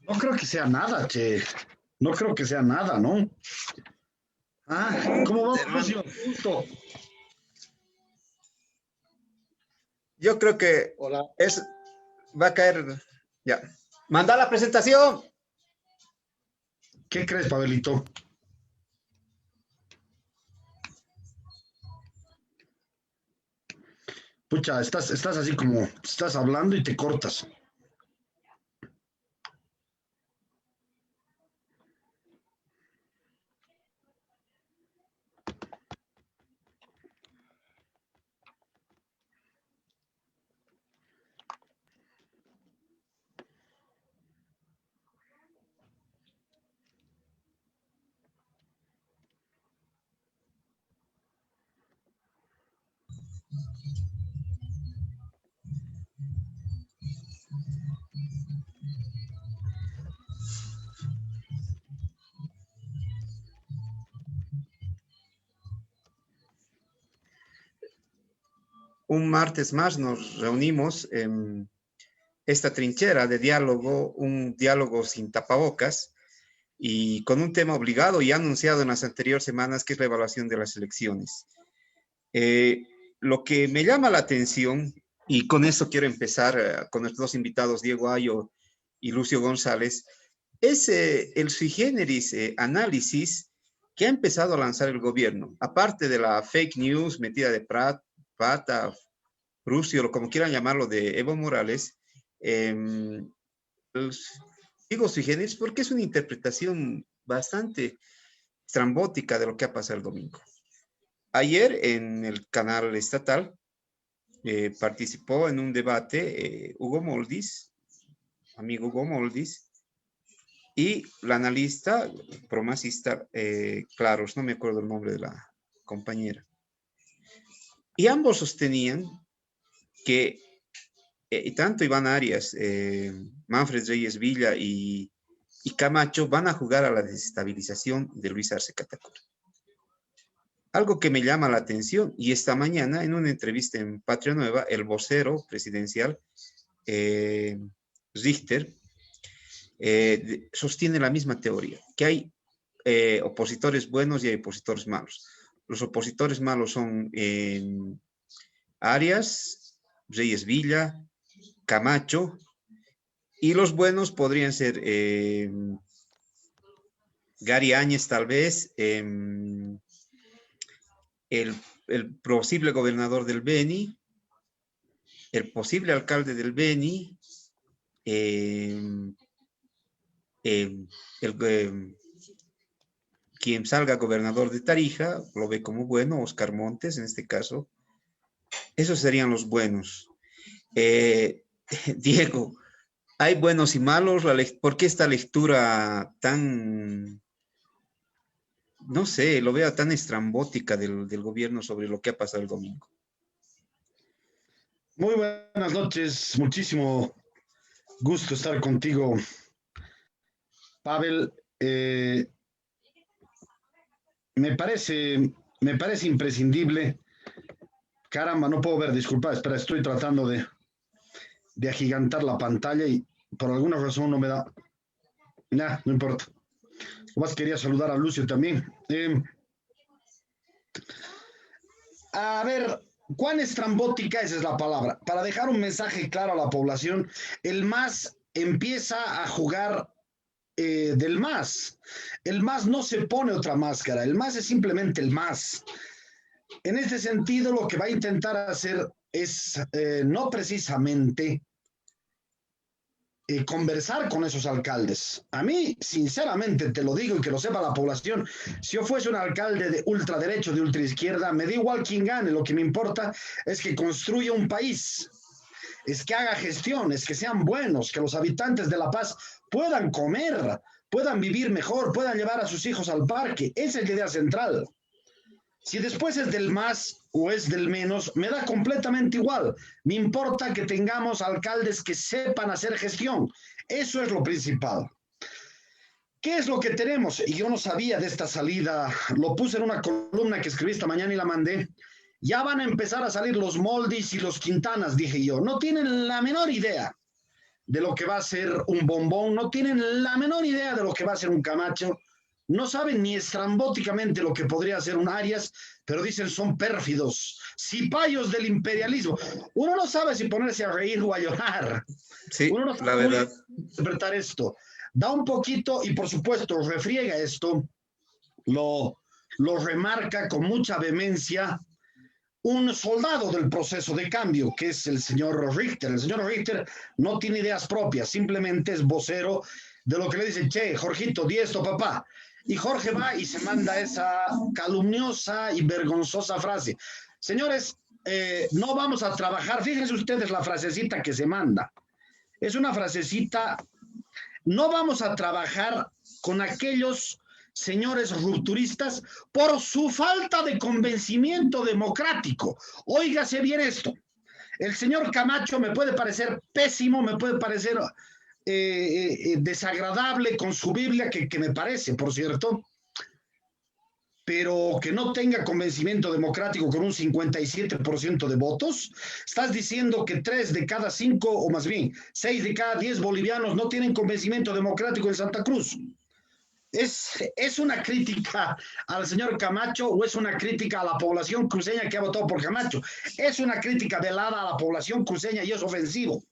No creo que sea nada, che. No creo que sea nada, ¿no? ¿Cómo vamos, Hermano, Lucio? Justo. yo creo que Hola. va a caer. Ya. Manda la presentación. ¿Qué crees, Pavelito? Pucha, estás así como, estás hablando y te cortas. Un martes más nos reunimos en esta trinchera de diálogo, un diálogo sin tapabocas y con un tema obligado y anunciado en las anteriores semanas, que es la evaluación de las elecciones. Eh, lo que me llama la atención, y con eso quiero empezar con nuestros dos invitados, Diego Ayo y Lucio González, es el sui generis análisis que ha empezado a lanzar el gobierno, aparte de la fake news metida de pata, Lucio, como quieran llamarlo, de Evo Morales. Pues, digo sui generis porque es una interpretación bastante estrambótica de lo que ha pasado el domingo. Ayer en el canal estatal participó en un debate Hugo Moldis, amigo Hugo Moldis, y la analista promacista Claros, no me acuerdo el nombre de la compañera. Y ambos sostenían que tanto Iván Arias, Manfred Reyes Villa y Camacho van a jugar a la desestabilización de Luis Arce Catacora. Algo que me llama la atención, y esta mañana en una entrevista en Patria Nueva, el vocero presidencial, Richter, sostiene la misma teoría, que hay opositores buenos y hay opositores malos. Los opositores malos son Arias, Reyes Villa, Camacho, y los buenos podrían ser Gary Áñez, tal vez, el posible gobernador del Beni, el posible alcalde del Beni, quien salga gobernador de Tarija, lo ve como bueno, Oscar Montes en este caso. Esos serían los buenos. Diego, ¿hay buenos y malos? ¿Por qué esta lectura tan, no sé, lo veo tan estrambótica del gobierno sobre lo que ha pasado el domingo? Muy buenas noches, muchísimo gusto estar contigo, Pavel. Me parece imprescindible. Caramba, no puedo ver, disculpa, espera, estoy tratando de agigantar la pantalla y por alguna razón no me da. Nah, no importa. Más quería saludar a Lucio también. A ver, ¿cuán estrambótica esa es la palabra? Para dejar un mensaje claro a la población, el MAS empieza a jugar del MAS. El MAS no se pone otra máscara, el MAS es simplemente el MAS. En este sentido, lo que va a intentar hacer es no precisamente conversar con esos alcaldes. A mí, sinceramente, te lo digo y que lo sepa la población, si yo fuese un alcalde de ultraderecho, de ultraizquierda, me da igual quién gane, lo que me importa es que construya un país, es que haga gestión, es que sean buenos, que los habitantes de La Paz puedan comer, puedan vivir mejor, puedan llevar a sus hijos al parque. Esa es la idea central. Si después es del más o es del menos, me da completamente igual. Me importa que tengamos alcaldes que sepan hacer gestión. Eso es lo principal. ¿Qué es lo que tenemos? Y yo no sabía de esta salida. Lo puse en una columna que escribí esta mañana y la mandé. Ya van a empezar a salir los Moldis y los Quintanas, dije yo. No tienen la menor idea. de lo que va a ser un Bombón, no tienen la menor idea de lo que va a ser un Camacho, no saben ni estrambóticamente lo que podría ser un Arias, pero dicen son pérfidos, cipayos del imperialismo. Uno no sabe si ponerse a reír o a llorar. Sí, Uno no la sabe muy bien verdad. interpretar esto. Da un poquito y por supuesto refriega esto, lo remarca con mucha vehemencia un soldado del proceso de cambio, que es el señor Richter. El señor Richter no tiene ideas propias, simplemente es vocero de lo que le dice, che, Jorgito, di esto, papá. Y Jorge va y se manda esa calumniosa y vergonzosa frase. Señores, no vamos a trabajar, fíjense ustedes la frasecita que se manda. Es una frasecita, no vamos a trabajar con aquellos señores rupturistas por su falta de convencimiento democrático. Óigase bien esto. El señor Camacho me puede parecer pésimo, me puede parecer desagradable con su Biblia, que me parece, por cierto, pero que no tenga convencimiento democrático con un 57% de votos. Estás diciendo que 3 de cada 5, o más bien 6 de cada 10 bolivianos no tienen convencimiento democrático en Santa Cruz. ¿Es una crítica al señor Camacho o es una crítica a la población cruceña que ha votado por Camacho? Es una crítica velada a la población cruceña y es ofensivo.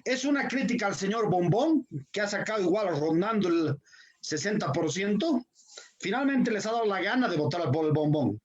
Es una crítica al señor Bombón, que ha sacado igual rondando el 60%. Finalmente les ha dado la gana de votar por el Bombón.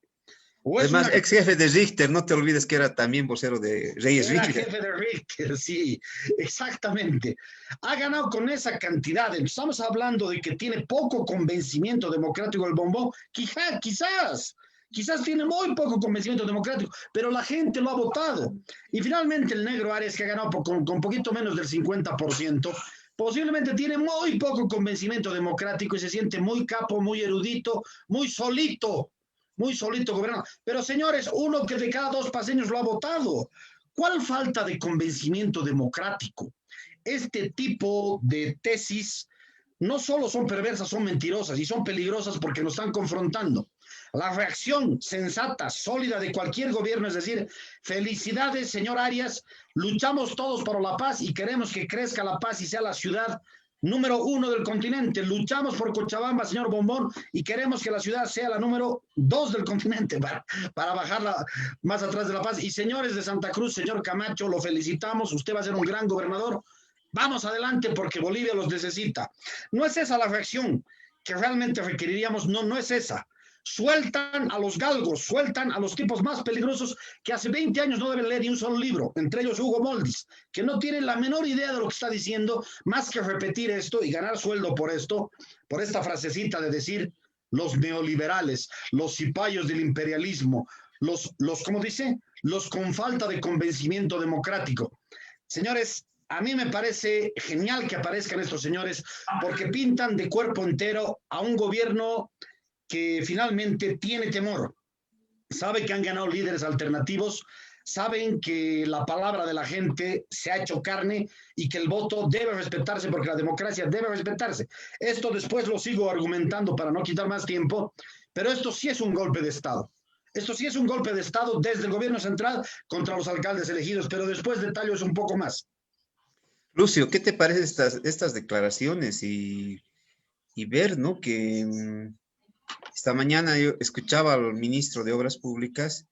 O es Además, una ex jefe de Richter, no te olvides que era también vocero de Reyes Era Richter. jefe de Richter, sí, exactamente. Ha ganado con esa cantidad. Estamos hablando de que tiene poco convencimiento democrático el Bombón. Quizás tiene muy poco convencimiento democrático, pero la gente lo ha votado. Y finalmente el negro Arias, que ha ganado con poquito menos del 50%, posiblemente tiene muy poco convencimiento democrático y se siente muy capo, muy erudito, muy solito gobernando. Pero señores, uno que de cada 2 paseños lo ha votado. ¿Cuál falta de convencimiento democrático? Este tipo de tesis no solo son perversas, son mentirosas y son peligrosas porque nos están confrontando. La reacción sensata, sólida de cualquier gobierno es decir, felicidades, señor Arias, luchamos todos por la paz y queremos que crezca la paz y sea la ciudad número 1 del continente. Luchamos por Cochabamba, señor Bombón, y queremos que la ciudad sea la número 2 del continente para bajarla más atrás de La Paz. Y señores de Santa Cruz, señor Camacho, lo felicitamos, usted va a ser un gran gobernador. Vamos adelante porque Bolivia los necesita. No es esa la reacción que realmente requeriríamos, no es esa. Sueltan a los galgos, sueltan a los tipos más peligrosos que hace 20 años no deben leer ni un solo libro, entre ellos Hugo Moldis, que no tienen la menor idea de lo que está diciendo, más que repetir esto y ganar sueldo por esto, por esta frasecita de decir los neoliberales, los cipayos del imperialismo, ¿cómo dice? Los con falta de convencimiento democrático. Señores, a mí me parece genial que aparezcan estos señores porque pintan de cuerpo entero a un gobierno que finalmente tiene temor, sabe que han ganado líderes alternativos, saben que la palabra de la gente se ha hecho carne y que el voto debe respetarse porque la democracia debe respetarse. Esto después lo sigo argumentando para no quitar más tiempo, pero esto sí es un golpe de Estado. Esto sí es un golpe de Estado desde el gobierno central contra los alcaldes elegidos, pero después detallo es un poco más. Lucio, ¿qué te parecen estas declaraciones y ver, ¿no? Que esta mañana yo escuchaba al ministro de Obras Públicas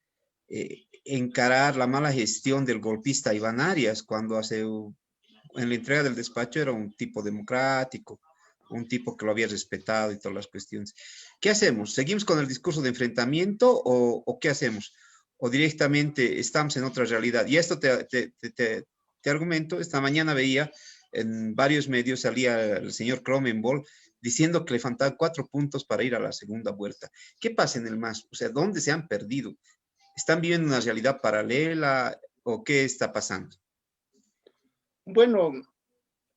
encarar la mala gestión del golpista Iván Arias cuando en la entrega del despacho era un tipo democrático, un tipo que lo había respetado y todas las cuestiones. ¿Qué hacemos? ¿Seguimos con el discurso de enfrentamiento o qué hacemos? ¿O directamente estamos en otra realidad? Y esto te argumento, esta mañana veía en varios medios, salía el señor Cromenbol diciendo que le faltaban 4 puntos para ir a la segunda vuelta. ¿Qué pasa en el MAS? O sea, ¿dónde se han perdido? ¿Están viviendo una realidad paralela o qué está pasando? Bueno,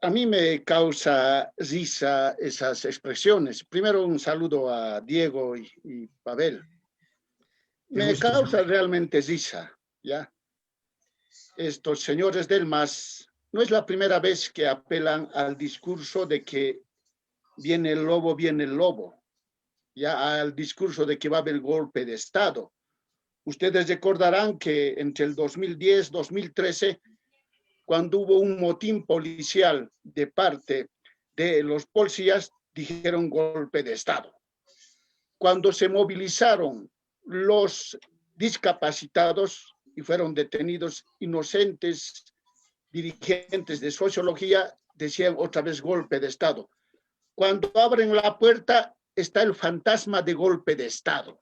a mí me causa risa esas expresiones. Primero un saludo a Diego y Pavel. Me causa realmente risa, ¿ya? Estos señores del MAS, no es la primera vez que apelan al discurso de que viene el lobo, ya al discurso de que va a haber golpe de Estado. Ustedes recordarán que entre el 2010 y 2013 cuando hubo un motín policial de parte de los policías, dijeron golpe de Estado. Cuando se movilizaron los discapacitados y fueron detenidos inocentes dirigentes de sociología, decían otra vez golpe de Estado. Cuando abren la puerta, está el fantasma de golpe de Estado.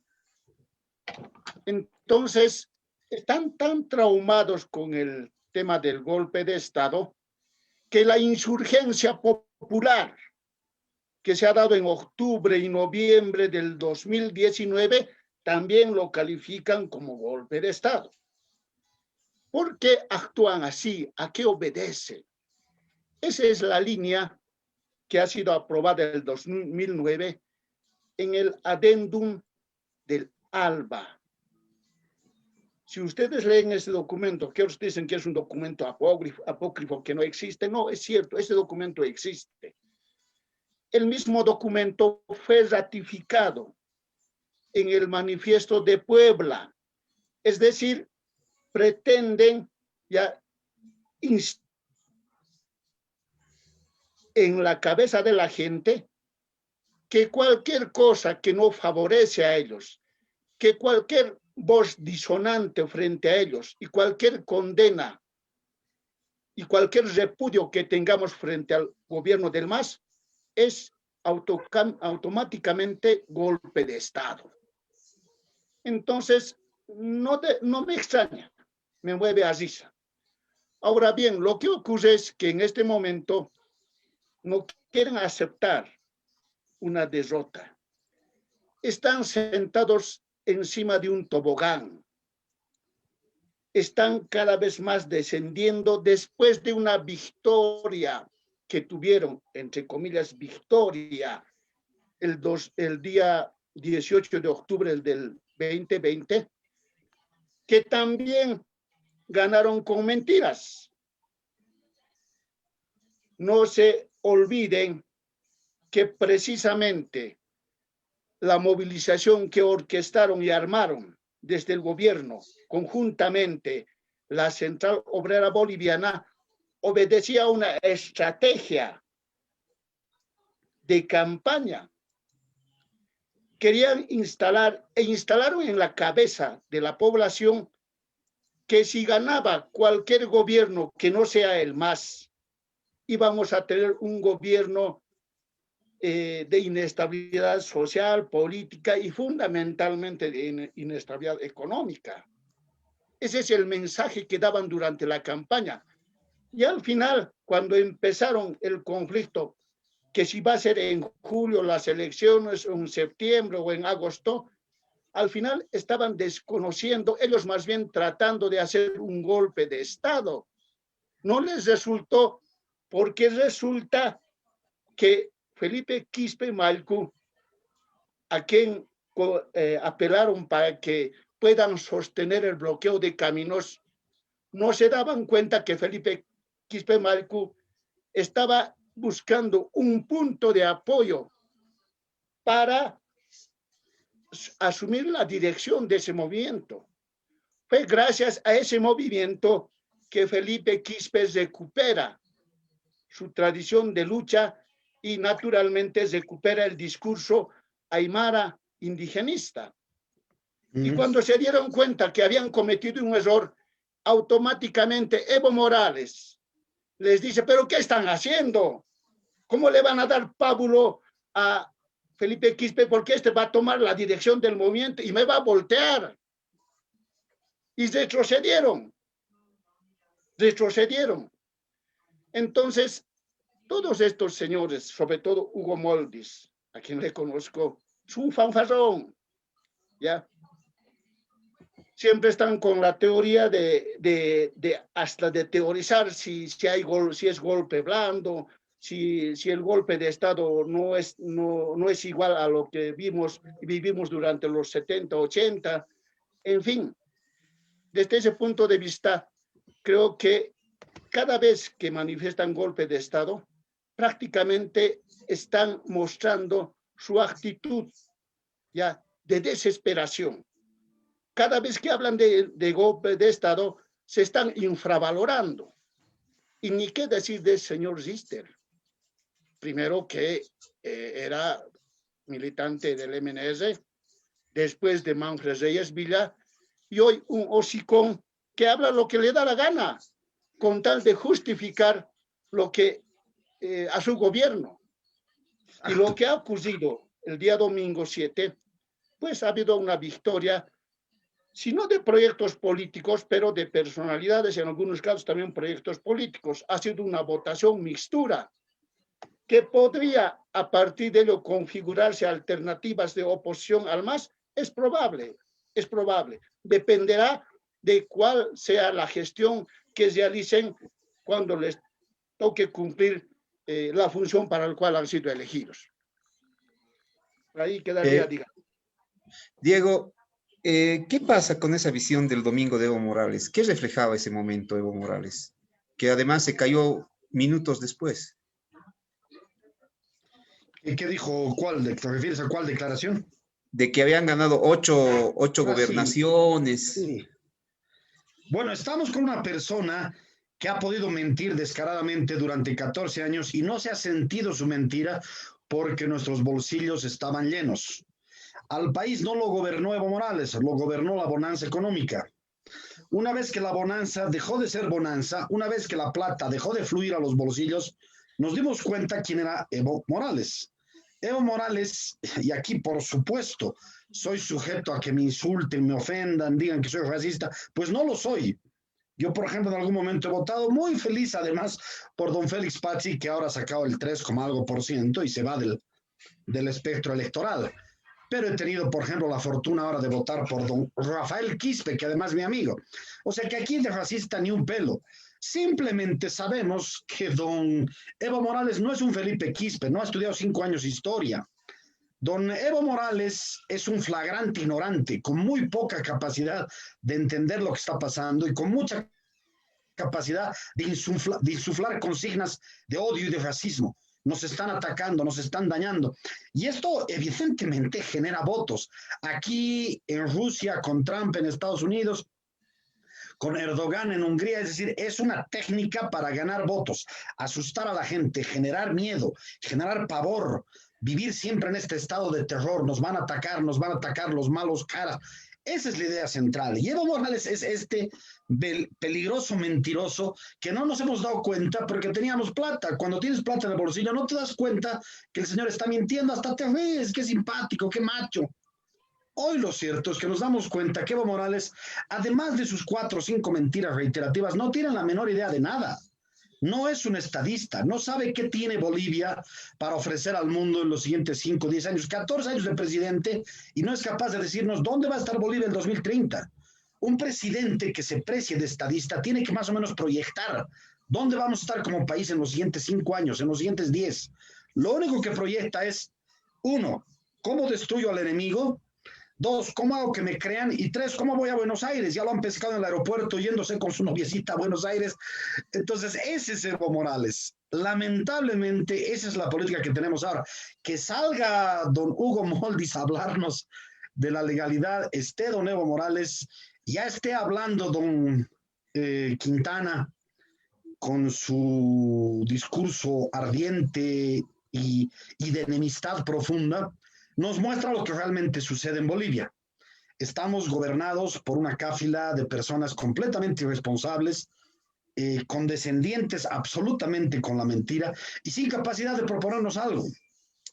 Entonces, están tan traumados con el tema del golpe de Estado que la insurgencia popular que se ha dado en octubre y noviembre del 2019 también lo califican como golpe de Estado. ¿Por qué actúan así? ¿A qué obedece? Esa es la línea que ha sido aprobada en el 2009 en el adendum del ALBA. Si ustedes leen ese documento, que otros dicen que es un documento apócrifo que no existe, no, es cierto, ese documento existe. El mismo documento fue ratificado en el Manifiesto de Puebla, es decir, pretenden ya en la cabeza de la gente que cualquier cosa que no favorece a ellos, que cualquier voz disonante frente a ellos y cualquier condena y cualquier repudio que tengamos frente al gobierno del MAS es automáticamente golpe de Estado. Entonces, no me extraña, me mueve a risa. Ahora bien, lo que ocurre es que en este momento no quieren aceptar una derrota. Están sentados encima de un tobogán. Están cada vez más descendiendo después de una victoria que tuvieron, entre comillas, victoria, el día 18 de octubre del 2020, que también ganaron con mentiras. No se olviden que precisamente la movilización que orquestaron y armaron desde el gobierno, conjuntamente la Central Obrera Boliviana, obedecía a una estrategia de campaña. Querían instalaron en la cabeza de la población que si ganaba cualquier gobierno que no sea el MAS, íbamos a tener un gobierno de inestabilidad social, política y fundamentalmente de inestabilidad económica. Ese es el mensaje que daban durante la campaña. Y al final, cuando empezaron el conflicto, que si va a ser en julio las elecciones, o en septiembre o en agosto, al final estaban desconociendo, ellos más bien tratando de hacer un golpe de Estado. No les resultó, porque resulta que Felipe Quispe Malcu, a quien apelaron para que puedan sostener el bloqueo de caminos, no se daban cuenta que Felipe Quispe Malcu estaba buscando un punto de apoyo para asumir la dirección de ese movimiento. Fue gracias a ese movimiento que Felipe Quispe recupera su tradición de lucha y naturalmente recupera el discurso aymara indigenista. Y cuando se dieron cuenta que habían cometido un error, automáticamente Evo Morales les dice, ¿pero qué están haciendo? ¿Cómo le van a dar pábulo a Felipe Quispe? Porque este va a tomar la dirección del movimiento y me va a voltear. Y retrocedieron. Entonces, todos estos señores, sobre todo Hugo Moldis, a quien le conozco, es un fanfarrón, ¿ya? Siempre están con la teoría hasta de teorizar si es golpe blando, si el golpe de Estado no es igual a lo que vivimos durante los 70, 80, en fin. Desde ese punto de vista, creo que cada vez que manifiestan golpe de Estado, prácticamente están mostrando su actitud ya de desesperación. Cada vez que hablan de golpe de Estado, se están infravalorando. Y ni qué decir del señor Zister. Primero que era militante del MNS, después de Manfred Reyes Villa, y hoy un hocicón que habla lo que le da la gana, con tal de justificar lo que a su gobierno. Y lo que ha ocurrido el día domingo 7, pues ha habido una victoria, si no de proyectos políticos, pero de personalidades, en algunos casos también proyectos políticos. Ha sido una votación mixtura, que podría a partir de ello configurarse alternativas de oposición al MAS. Es probable. Dependerá de cuál sea la gestión que realicen cuando les toque cumplir la función para la cual han sido elegidos. Ahí quedaría, digamos. Diego, ¿qué pasa con esa visión del domingo de Evo Morales? ¿Qué reflejaba ese momento Evo Morales? Que además se cayó minutos después. ¿Qué dijo? ¿Te refieres a cuál declaración? De que habían ganado ocho gobernaciones. Sí. Bueno, estamos con una persona que ha podido mentir descaradamente durante 14 años y no se ha sentido su mentira porque nuestros bolsillos estaban llenos. Al país no lo gobernó Evo Morales, lo gobernó la bonanza económica. Una vez que la bonanza dejó de ser bonanza, una vez que la plata dejó de fluir a los bolsillos, nos dimos cuenta quién era Evo Morales. Evo Morales, y aquí por supuesto soy sujeto a que me insulten, me ofendan, digan que soy racista, pues no lo soy. Yo, por ejemplo, en algún momento he votado muy feliz, además, por don Félix Pazzi, que ahora ha sacado el 3, algo por ciento y se va del espectro electoral. Pero he tenido, por ejemplo, la fortuna ahora de votar por don Rafael Quispe, que además es mi amigo. O sea que aquí de racista ni un pelo. Simplemente sabemos que don Evo Morales no es un Felipe Quispe, no ha estudiado 5 años historia. Don Evo Morales es un flagrante ignorante, con muy poca capacidad de entender lo que está pasando y con mucha capacidad de insuflar consignas de odio y de racismo. Nos están atacando, nos están dañando. Y esto evidentemente genera votos. Aquí en Rusia, con Trump en Estados Unidos, con Erdogan en Hungría, es decir, es una técnica para ganar votos, asustar a la gente, generar miedo, generar pavor, vivir siempre en este estado de terror, nos van a atacar los malos caras. Esa es la idea central. Y Evo Morales es este peligroso mentiroso que no nos hemos dado cuenta porque teníamos plata. Cuando tienes plata en el bolsillo no te das cuenta que el señor está mintiendo, hasta te ríes, qué simpático, qué macho. Hoy lo cierto es que nos damos cuenta que Evo Morales, además de sus 4 o 5 mentiras reiterativas, no tiene la menor idea de nada. No es un estadista, no sabe qué tiene Bolivia para ofrecer al mundo en los siguientes 5 o 10 años, 14 años de presidente, y no es capaz de decirnos dónde va a estar Bolivia en 2030. Un presidente que se precie de estadista tiene que más o menos proyectar dónde vamos a estar como país en los siguientes 5 años, en los siguientes 10. Lo único que proyecta es, 1, ¿cómo destruyo al enemigo? 2, ¿cómo hago que me crean? Y 3, ¿cómo voy a Buenos Aires? Ya lo han pescado en el aeropuerto yéndose con su noviecita a Buenos Aires. Entonces, ese es Evo Morales. Lamentablemente, esa es la política que tenemos ahora. Que salga don Hugo Moldis a hablarnos de la legalidad, esté don Evo Morales, ya esté hablando don Quintana con su discurso ardiente y de enemistad profunda, nos muestra lo que realmente sucede en Bolivia. Estamos gobernados por una cáfila de personas completamente irresponsables, condescendientes absolutamente con la mentira y sin capacidad de proponernos algo.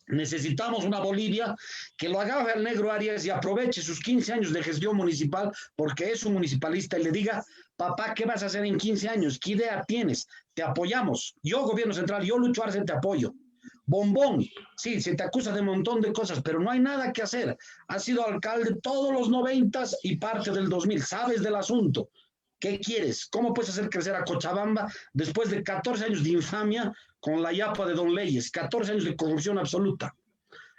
Necesitamos una Bolivia que lo agarre al negro Arias y aproveche sus 15 años de gestión municipal porque es un municipalista y le diga, papá, ¿qué vas a hacer en 15 años? ¿Qué idea tienes? Te apoyamos. Yo, gobierno central, yo, Lucho Arce, te apoyo. Bombón, sí, se te acusa de un montón de cosas, pero no hay nada que hacer. Has sido alcalde todos los 90 y parte del 2000, sabes del asunto. ¿Qué quieres? ¿Cómo puedes hacer crecer a Cochabamba después de 14 años de infamia con la yapa de Don Leyes, 14 años de corrupción absoluta?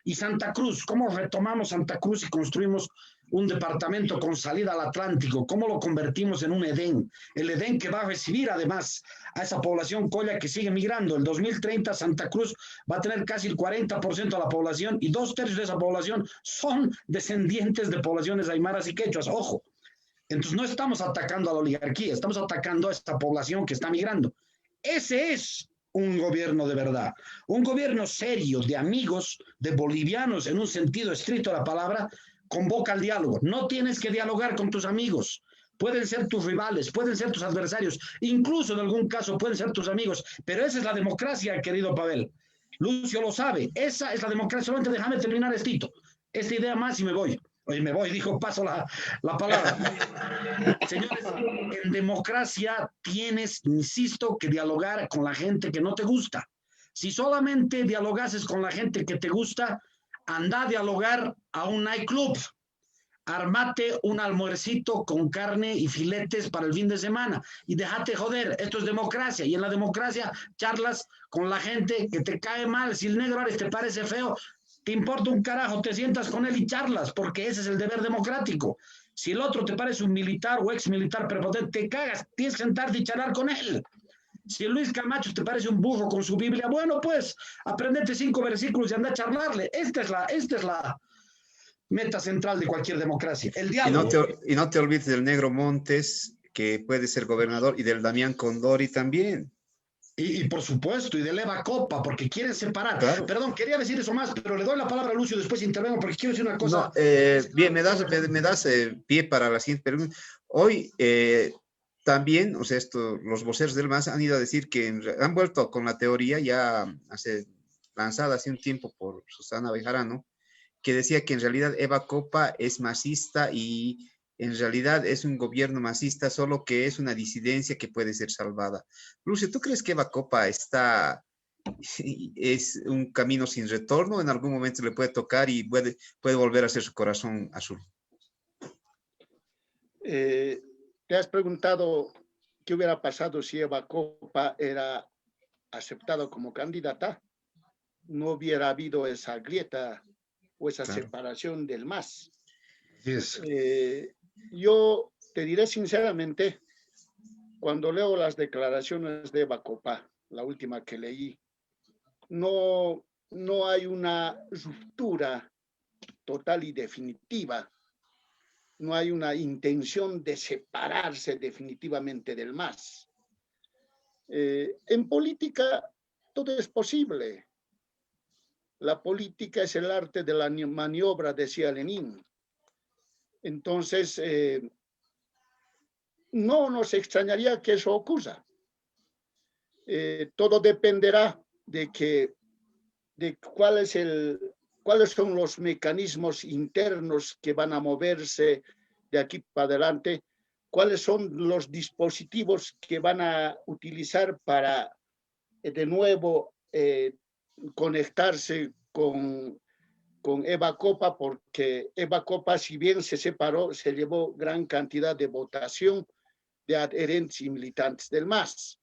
Y Santa Cruz, ¿cómo retomamos Santa Cruz y construimos un departamento con salida al Atlántico? ¿Cómo lo convertimos en un Edén? El Edén que va a recibir además a esa población colla que sigue migrando. En 2030 Santa Cruz va a tener casi el 40% de la población y 2/3 de esa población son descendientes de poblaciones aymaras y quechuas. Ojo, entonces no estamos atacando a la oligarquía, estamos atacando a esta población que está migrando. Ese es un gobierno de verdad, un gobierno serio de amigos, de bolivianos en un sentido estricto de la palabra, convoca al diálogo. No tienes que dialogar con tus amigos, pueden ser tus rivales, pueden ser tus adversarios, incluso en algún caso pueden ser tus amigos, pero esa es la democracia, querido Pavel. Lucio lo sabe, esa es la democracia. Solamente déjame terminar esta idea más y me voy. Oye, me voy, dijo, paso la palabra. Señores, en democracia tienes, insisto, que dialogar con la gente que no te gusta. Si solamente dialogases con la gente que te gusta, anda a dialogar a un nightclub. Armate un almuercito con carne y filetes para el fin de semana y déjate joder. Esto es democracia y en la democracia charlas con la gente que te cae mal. Si el negro te parece feo, te importa un carajo, te sientas con él y charlas, porque ese es el deber democrático. Si el otro te parece un militar o ex militar prepotente, te cagas, tienes que sentarte y charlar con él. Si el Luis Camacho te parece un burro con su Biblia, bueno, pues aprendete 5 versículos y anda a charlarle. Esta es la meta central de cualquier democracia, el diálogo. Y no te olvides del Negro Montes, que puede ser gobernador, y del Damián Condori también. Y por supuesto, y de Eva Copa, porque quieren separar. Claro. Perdón, quería decir eso más, pero le doy la palabra a Lucio, después intervengo, porque quiero decir una cosa. No, bien, me das pie para la siguiente pregunta. Hoy también, o sea, los voceros del MAS han ido a decir que han vuelto con la teoría ya lanzada hace un tiempo por Susana Bejarano, que decía que en realidad Eva Copa es masista y en realidad es un gobierno masista, solo que es una disidencia que puede ser salvada. Lucio, ¿tú crees que Eva Copa es un camino sin retorno? ¿En algún momento le puede tocar y puede volver a hacer su corazón azul? Te has preguntado qué hubiera pasado si Eva Copa era aceptada como candidata. No hubiera habido esa grieta o esa separación del MAS. Yes. Yo te diré sinceramente, cuando leo las declaraciones de Eva Copa, la última que leí, no hay una ruptura total y definitiva, no hay una intención de separarse definitivamente del MAS. En política todo es posible. La política es el arte de la maniobra, decía Lenin. Entonces, no nos extrañaría que eso ocurra. Todo dependerá de cuáles son los mecanismos internos que van a moverse de aquí para adelante, cuáles son los dispositivos que van a utilizar para de nuevo conectarse con Eva Copa, porque Eva Copa, si bien se separó, se llevó gran cantidad de votación de adherentes y militantes del MAS.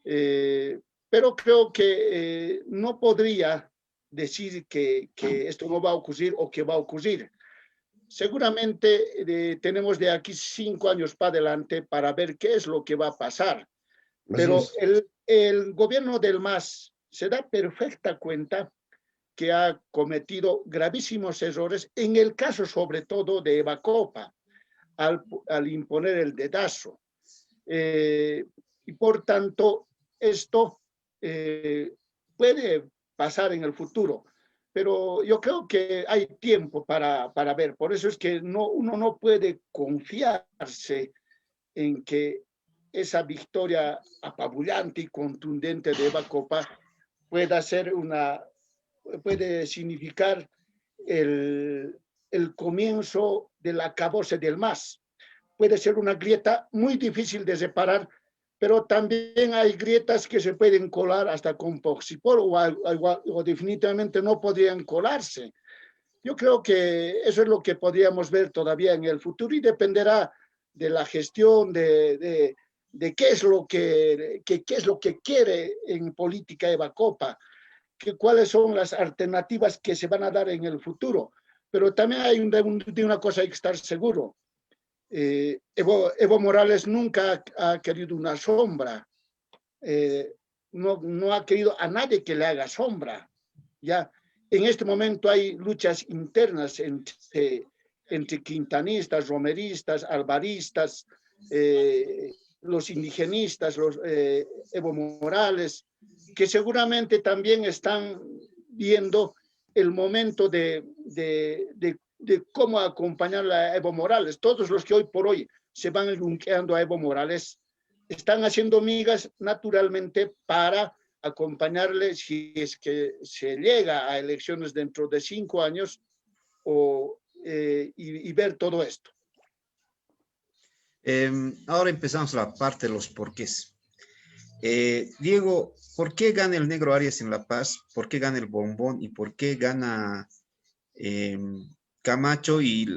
Pero creo que no podría decir que esto no va a ocurrir o que va a ocurrir. Seguramente tenemos de aquí 5 años para adelante para ver qué es lo que va a pasar. Pero el gobierno del MAS se da perfecta cuenta que ha cometido gravísimos errores, en el caso sobre todo de Eva Copa, al imponer el dedazo. Y por tanto, esto puede pasar en el futuro, pero yo creo que hay tiempo para ver. Por eso es que uno no puede confiarse en que esa victoria apabullante y contundente de Eva Copa puede significar el comienzo del acabose del MAS. Puede ser una grieta muy difícil de separar, pero también hay grietas que se pueden colar hasta con Poxipol o definitivamente no podrían colarse. Yo creo que eso es lo que podríamos ver todavía en el futuro y dependerá de la gestión de qué es lo que quiere en política Eva Copa, cuáles son las alternativas que se van a dar en el futuro. Pero también hay de una cosa hay que estar seguro. Evo Morales nunca ha querido una sombra. No ha querido a nadie que le haga sombra. Ya en este momento hay luchas internas entre quintanistas, romeristas, alvaristas, los indigenistas, los Evo Morales, que seguramente también están viendo el momento de cómo acompañar a Evo Morales. Todos los que hoy por hoy se van lunqueando a Evo Morales están haciendo migas naturalmente para acompañarle si es que se llega a elecciones dentro de 5 años y ver todo esto. Ahora empezamos la parte de los porqués. Diego, ¿por qué gana el Negro Arias en La Paz? ¿Por qué gana el Bombón? ¿Y por qué gana Camacho y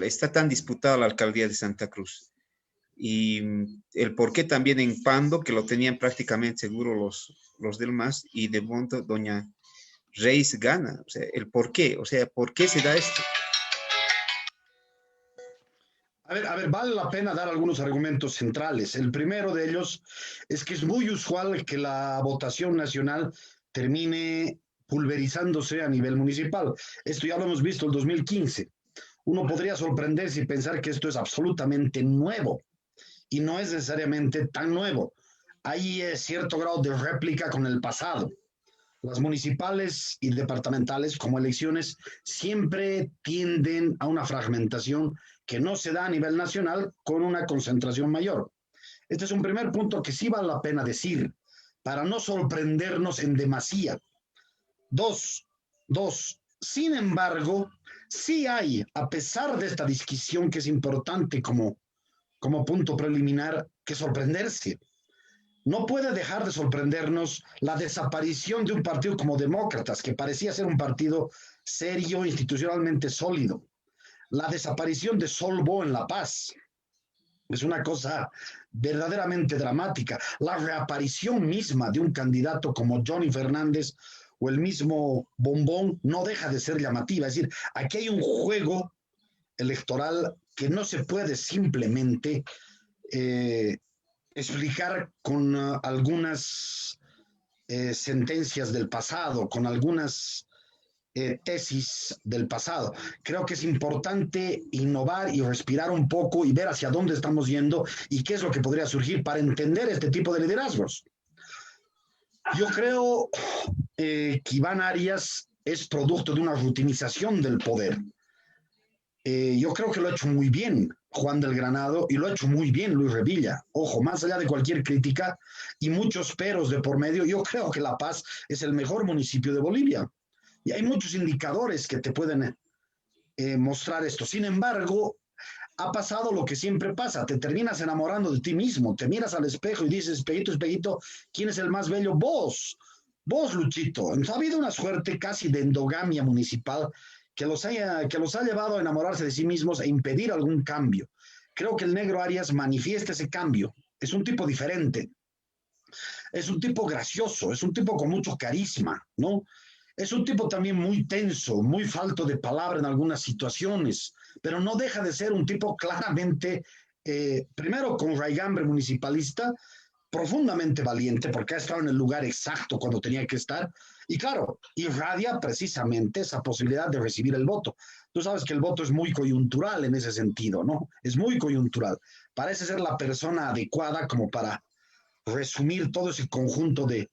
está tan disputada la alcaldía de Santa Cruz? Y el por qué también en Pando, que lo tenían prácticamente seguro los del MAS, y de momento doña Reis gana. O sea, el por qué, o sea, ¿por qué se da esto? A ver, vale la pena dar algunos argumentos centrales. El primero de ellos es que es muy usual que la votación nacional termine pulverizándose a nivel municipal. Esto ya lo hemos visto en el 2015. Uno podría sorprenderse y pensar que esto es absolutamente nuevo, y no es necesariamente tan nuevo. Hay cierto grado de réplica con el pasado. Las municipales y departamentales, como elecciones, siempre tienden a una fragmentación que no se da a nivel nacional con una concentración mayor. Este es un primer punto que sí vale la pena decir, para no sorprendernos en demasía. Dos, sin embargo, sí hay, a pesar de esta discusión que es importante como punto preliminar, que sorprenderse. No puede dejar de sorprendernos la desaparición de un partido como Demócratas, que parecía ser un partido serio, institucionalmente sólido. La desaparición de Solvo en La Paz es una cosa verdaderamente dramática. La reaparición misma de un candidato como Johnny Fernández o el mismo Bombón no deja de ser llamativa. Es decir, aquí hay un juego electoral que no se puede simplemente explicar con algunas sentencias del pasado, con algunas tesis del pasado. Creo que es importante innovar y respirar un poco y ver hacia dónde estamos yendo y qué es lo que podría surgir para entender este tipo de liderazgos. Yo creo que Iván Arias es producto de una rutinización del poder. Yo creo que lo ha hecho muy bien Juan del Granado y lo ha hecho muy bien Luis Revilla. Ojo, más allá de cualquier crítica y muchos peros de por medio, yo creo que La Paz es el mejor municipio de Bolivia. Y hay muchos indicadores que te pueden mostrar esto. Sin embargo, ha pasado lo que siempre pasa. Te terminas enamorando de ti mismo. Te miras al espejo y dices, espejito, espejito, ¿quién es el más bello? Vos, Luchito. Entonces, ha habido una suerte casi de endogamia municipal que los ha llevado a enamorarse de sí mismos e impedir algún cambio. Creo que el Negro Arias manifiesta ese cambio. Es un tipo diferente. Es un tipo gracioso, es un tipo con mucho carisma, ¿no? Es un tipo también muy tenso, muy falto de palabra en algunas situaciones, pero no deja de ser un tipo claramente, primero con raigambre municipalista, profundamente valiente, porque ha estado en el lugar exacto cuando tenía que estar, y claro, irradia precisamente esa posibilidad de recibir el voto. Tú sabes que el voto es muy coyuntural en ese sentido, ¿no? Es muy coyuntural. Parece ser la persona adecuada como para resumir todo ese conjunto de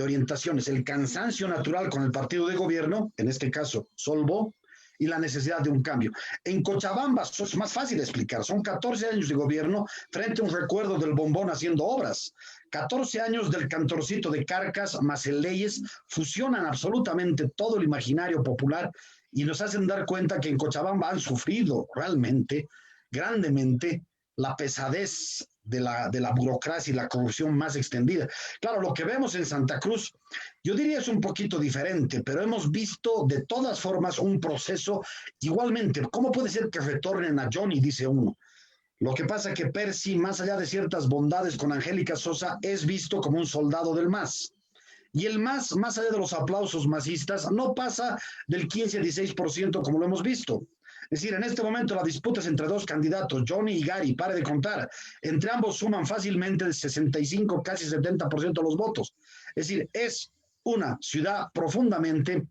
orientaciones, el cansancio natural con el partido de gobierno, en este caso Solvo, y la necesidad de un cambio. En Cochabamba es más fácil de explicar, son 14 años de gobierno frente a un recuerdo del Bombón haciendo obras. 14 años del Cantorcito de Carcas más el Leyes fusionan absolutamente todo el imaginario popular y nos hacen dar cuenta que en Cochabamba han sufrido realmente, grandemente, la pesadez de la burocracia y la corrupción más extendida. Claro, lo que vemos en Santa Cruz, yo diría es un poquito diferente, pero hemos visto de todas formas un proceso igualmente. ¿Cómo puede ser que retornen a Johnny? Dice uno. Lo que pasa es que Percy, más allá de ciertas bondades con Angélica Sosa, es visto como un soldado del MAS. Y el MAS, más allá de los aplausos masistas, no pasa del 15 a 16% como lo hemos visto. Es decir, en este momento la disputa es entre dos candidatos, Johnny y Gary, pare de contar. Entre ambos suman fácilmente el 65, casi 70% de los votos. Es decir, es una ciudad profundamente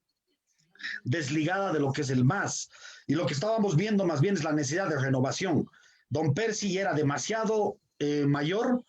desligada de lo que es el MAS. Y lo que estábamos viendo más bien es la necesidad de renovación. Don Percy era demasiado mayor,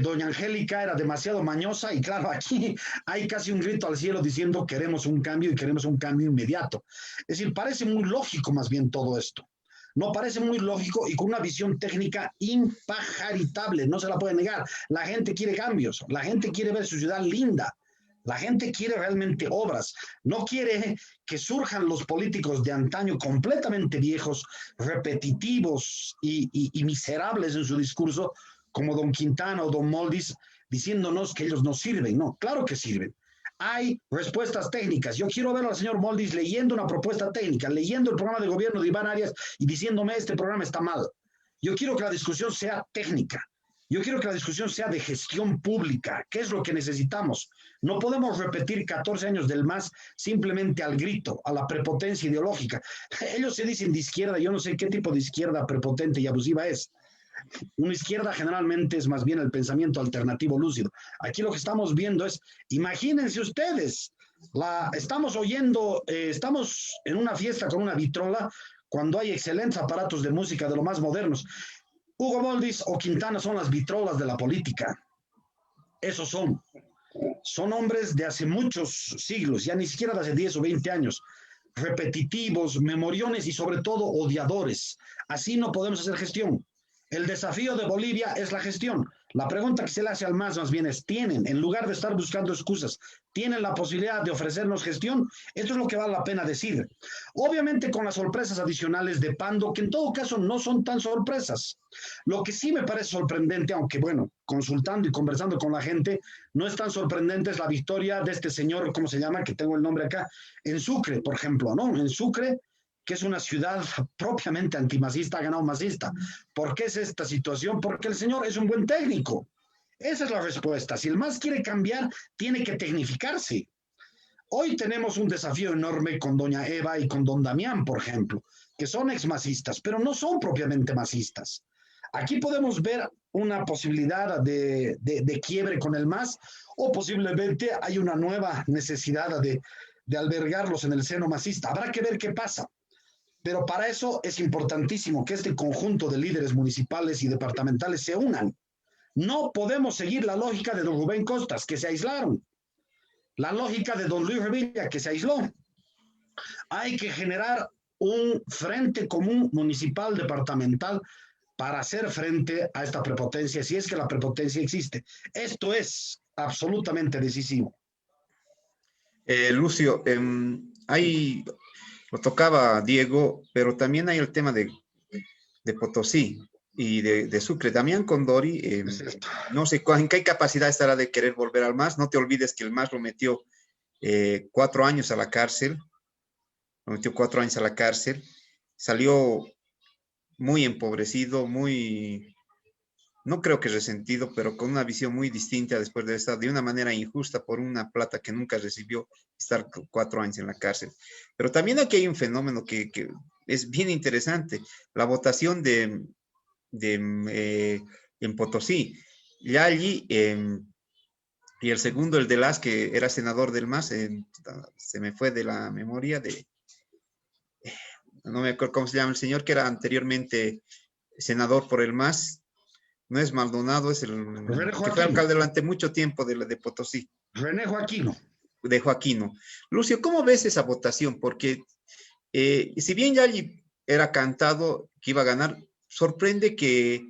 doña Angélica era demasiado mañosa y claro, aquí hay casi un grito al cielo diciendo queremos un cambio y queremos un cambio inmediato. Es decir, parece muy lógico más bien todo esto. No parece muy lógico y con una visión técnica impajaritable, no se la puede negar. La gente quiere cambios, la gente quiere ver su ciudad linda, la gente quiere realmente obras, no quiere que surjan los políticos de antaño completamente viejos, repetitivos y miserables en su discurso, como don Quintana o don Moldis, diciéndonos que ellos no sirven. No, claro que sirven. Hay respuestas técnicas. Yo quiero ver al señor Moldis leyendo una propuesta técnica, leyendo el programa de gobierno de Iván Arias y diciéndome este programa está mal. Yo quiero que la discusión sea técnica. Yo quiero que la discusión sea de gestión pública. ¿Qué es lo que necesitamos? No podemos repetir 14 años del MAS simplemente al grito, a la prepotencia ideológica. Ellos se dicen de izquierda, yo no sé qué tipo de izquierda prepotente y abusiva es. Una izquierda generalmente es más bien el pensamiento alternativo lúcido. Aquí lo que estamos viendo es, imagínense ustedes, estamos oyendo, estamos en una fiesta con una vitrola cuando hay excelentes aparatos de música de lo más modernos. Hugo Moldis o Quintana son las vitrolas de la política. Esos son hombres de hace muchos siglos, ya ni siquiera de hace 10 o 20 años, repetitivos, memoriones y sobre todo odiadores. Así no podemos hacer gestión. El desafío de Bolivia es la gestión. La pregunta que se le hace al MAS más bien es, ¿tienen, en lugar de estar buscando excusas, tienen la posibilidad de ofrecernos gestión? Esto es lo que vale la pena decir. Obviamente con las sorpresas adicionales de Pando, que en todo caso no son tan sorpresas. Lo que sí me parece sorprendente, aunque bueno, consultando y conversando con la gente, no es tan sorprendente, es la victoria de este señor, ¿cómo se llama? Que tengo el nombre acá, en Sucre, por ejemplo, ¿no? En Sucre, que es una ciudad propiamente antimacista, ha ganado masista. ¿Por qué es esta situación? Porque el señor es un buen técnico. Esa es la respuesta. Si el MAS quiere cambiar, tiene que tecnificarse. Hoy tenemos un desafío enorme con doña Eva y con don Damián, por ejemplo, que son exmasistas, pero no son propiamente masistas. Aquí podemos ver una posibilidad de quiebre con el MAS o posiblemente hay una nueva necesidad de albergarlos en el seno masista. Habrá que ver qué pasa. Pero para eso es importantísimo que este conjunto de líderes municipales y departamentales se unan. No podemos seguir la lógica de don Rubén Costas, que se aislaron, la lógica de don Luis Revilla, que se aisló. Hay que generar un frente común municipal, departamental, para hacer frente a esta prepotencia, si es que la prepotencia existe. Esto es absolutamente decisivo. Lucio, hay, lo tocaba Diego, pero también hay el tema de Potosí y de Sucre. Damián Condori, no sé en qué capacidad estará de querer volver al MAS. No te olvides que el MAS lo metió 4 años a la cárcel, lo metió 4 años a la cárcel, salió muy empobrecido, muy, no creo que resentido, pero con una visión muy distinta después de estar de una manera injusta por una plata que nunca recibió, estar 4 años en la cárcel. Pero también aquí hay un fenómeno que es bien interesante, la votación en Potosí. Ya allí, y el segundo, el de Las, que era senador del MAS, se me fue de la memoria, no me acuerdo cómo se llama el señor, que era anteriormente senador por el MAS. No es Maldonado, es el que fue alcalde durante mucho tiempo de Potosí. René Joaquino. De Joaquino. Lucio, ¿cómo ves esa votación? Porque si bien ya allí era cantado que iba a ganar, sorprende que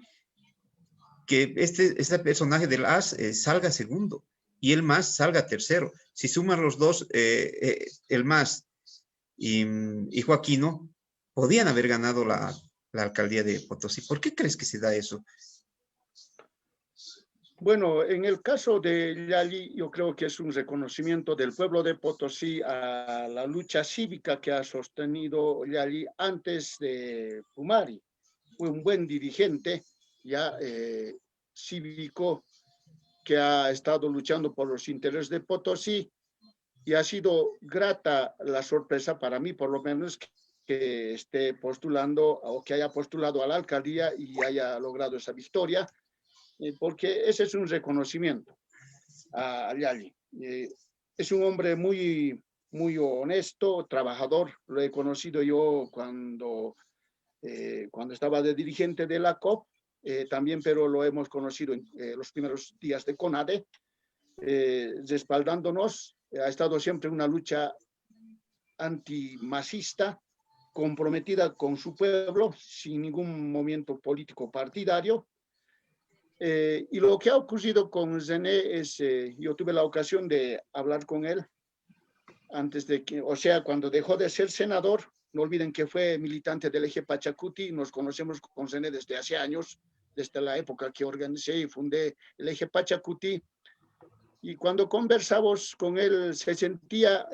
este personaje del As salga segundo y el MAS salga tercero. Si suman los dos, el MAS y Joaquino, podían haber ganado la alcaldía de Potosí. ¿Por qué crees que se da eso? Bueno, en el caso de Yali, yo creo que es un reconocimiento del pueblo de Potosí a la lucha cívica que ha sostenido Yali antes de Pumari. Fue un buen dirigente, ya cívico, que ha estado luchando por los intereses de Potosí y ha sido grata la sorpresa para mí, por lo menos, que esté postulando o que haya postulado a la alcaldía y haya logrado esa victoria. Porque ese es un reconocimiento a Yali. Es un hombre muy, muy honesto, trabajador. Lo he conocido yo cuando estaba de dirigente de la COP. también, pero lo hemos conocido en los primeros días de CONADE, respaldándonos. Ha estado siempre una lucha antimasista, comprometida con su pueblo, sin ningún movimiento político partidario. Y lo que ha ocurrido con Zené es, yo tuve la ocasión de hablar con él antes de que, o sea, cuando dejó de ser senador. No olviden que fue militante del Eje Pachacuti, nos conocemos con Zené desde hace años, desde la época que organicé y fundé el Eje Pachacuti. Y cuando conversamos con él, se sentía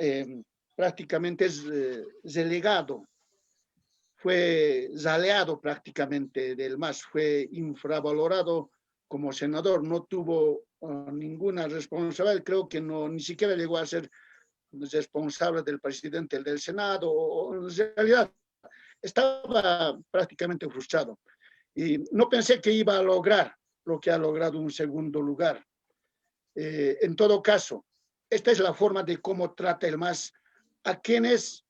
prácticamente relegado, fue raleado prácticamente del MAS, fue infravalorado como senador, no tuvo ninguna responsabilidad, creo que no, ni siquiera llegó a ser responsable del presidente del Senado, o en realidad estaba prácticamente frustrado. Y no pensé que iba a lograr lo que ha logrado un segundo lugar. En todo caso, esta es la forma de cómo trata el MAS a quienes,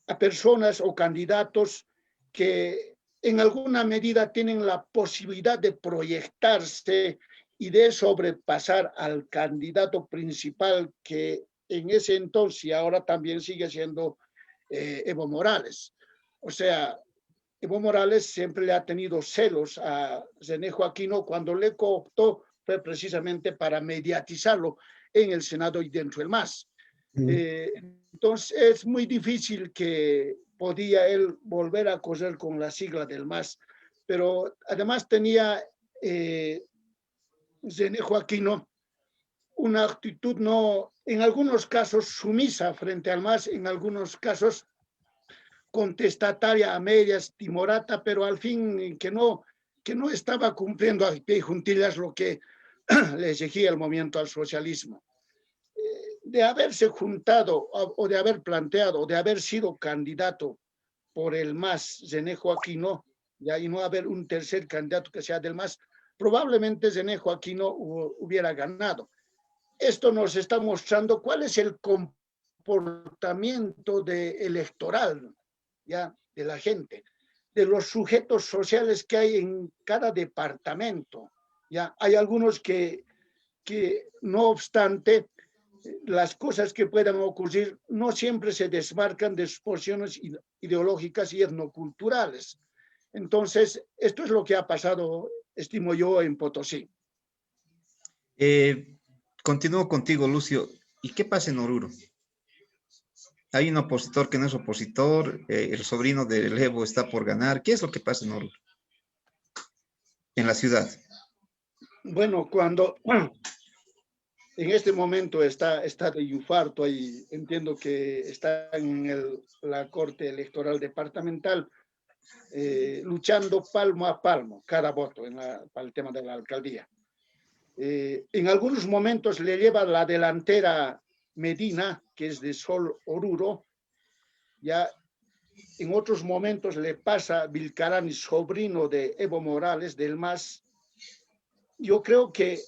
a personas o candidatos que en alguna medida tienen la posibilidad de proyectarse y de sobrepasar al candidato principal, que en ese entonces y ahora también sigue siendo Evo Morales. O sea, Evo Morales siempre le ha tenido celos a Zenejo Aquino. Cuando le cooptó fue precisamente para mediatizarlo en el Senado y dentro del MAS. Entonces es muy difícil que podía él volver a correr con la sigla del MAS, pero además tenía Zenejo Aquino una actitud no, en algunos casos sumisa frente al MAS, en algunos casos contestataria a medias, timorata, pero al fin que no estaba cumpliendo a pie juntillas lo que le exigía el movimiento al socialismo. De haberse juntado o de haber planteado o de haber sido candidato por el MAS, Zenejo Aquino, ya, y no haber un tercer candidato que sea del MAS, probablemente Zenejo Aquino hubiera ganado. Esto nos está mostrando cuál es el comportamiento electoral, ya, de la gente, de los sujetos sociales que hay en cada departamento. Ya hay algunos que no obstante las cosas que puedan ocurrir no siempre se desmarcan de sus posiciones ideológicas y etnoculturales. Entonces, esto es lo que ha pasado, estimo yo, en Potosí. Continúo contigo, Lucio. ¿Y qué pasa en Oruro? Hay un opositor que no es opositor, el sobrino del Evo está por ganar. ¿Qué es lo que pasa en Oruro? En la ciudad. Bueno, cuando en este momento está de infarto, ahí entiendo que está en la Corte Electoral Departamental, luchando palmo a palmo, cada voto para el tema de la alcaldía. En algunos momentos le lleva la delantera Medina, que es de Sol Oruro, ya en otros momentos le pasa Vilcarani, sobrino de Evo Morales, del MAS. Yo creo que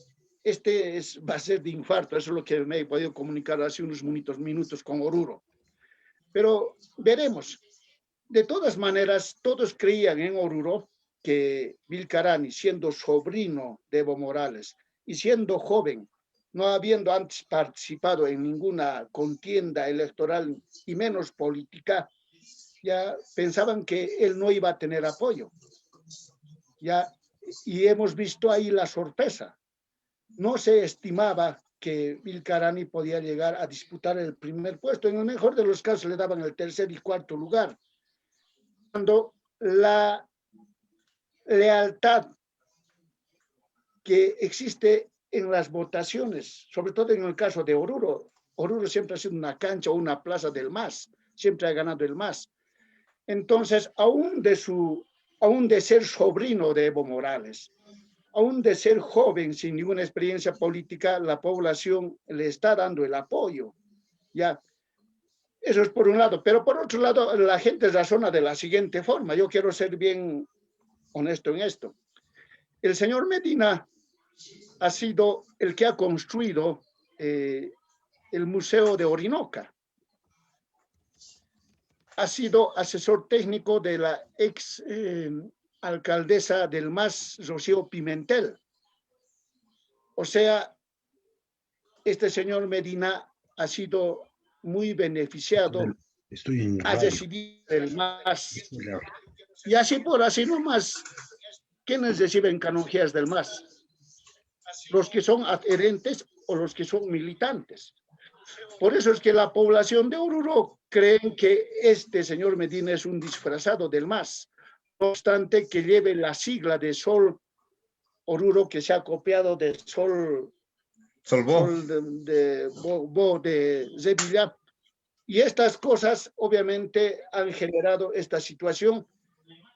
va a ser de infarto, eso es lo que me he podido comunicar hace unos minutos con Oruro. Pero veremos. De todas maneras, todos creían en Oruro que Vilcarani, siendo sobrino de Evo Morales y siendo joven, no habiendo antes participado en ninguna contienda electoral y menos política, ya pensaban que él no iba a tener apoyo. Ya, y hemos visto ahí la sorpresa. No se estimaba que Vilcarani podía llegar a disputar el primer puesto. En el mejor de los casos le daban el tercer y cuarto lugar. Cuando la lealtad que existe en las votaciones, sobre todo en el caso de Oruro, Oruro siempre ha sido una cancha o una plaza del MAS, siempre ha ganado el MAS. Entonces, aún de ser sobrino de Evo Morales, aún de ser joven sin ninguna experiencia política, la población le está dando el apoyo. Ya, eso es por un lado. Pero por otro lado, la gente razona de la siguiente forma. Yo quiero ser bien honesto en esto. El señor Medina ha sido el que ha construido el Museo de Orinoca. Ha sido asesor técnico de la ex alcaldesa del MAS, Rocío Pimentel. O sea, este señor Medina ha sido muy beneficiado, Estoy en ha radio. recibido el MAS. Y así por así nomás, ¿quiénes reciben canonjías del MAS? Los que son adherentes o los que son militantes. Por eso es que la población de Oruro creen que este señor Medina es un disfrazado del MAS, no obstante que lleve la sigla de Sol Oruro, que se ha copiado de Sol de Sevilla. Y estas cosas obviamente han generado esta situación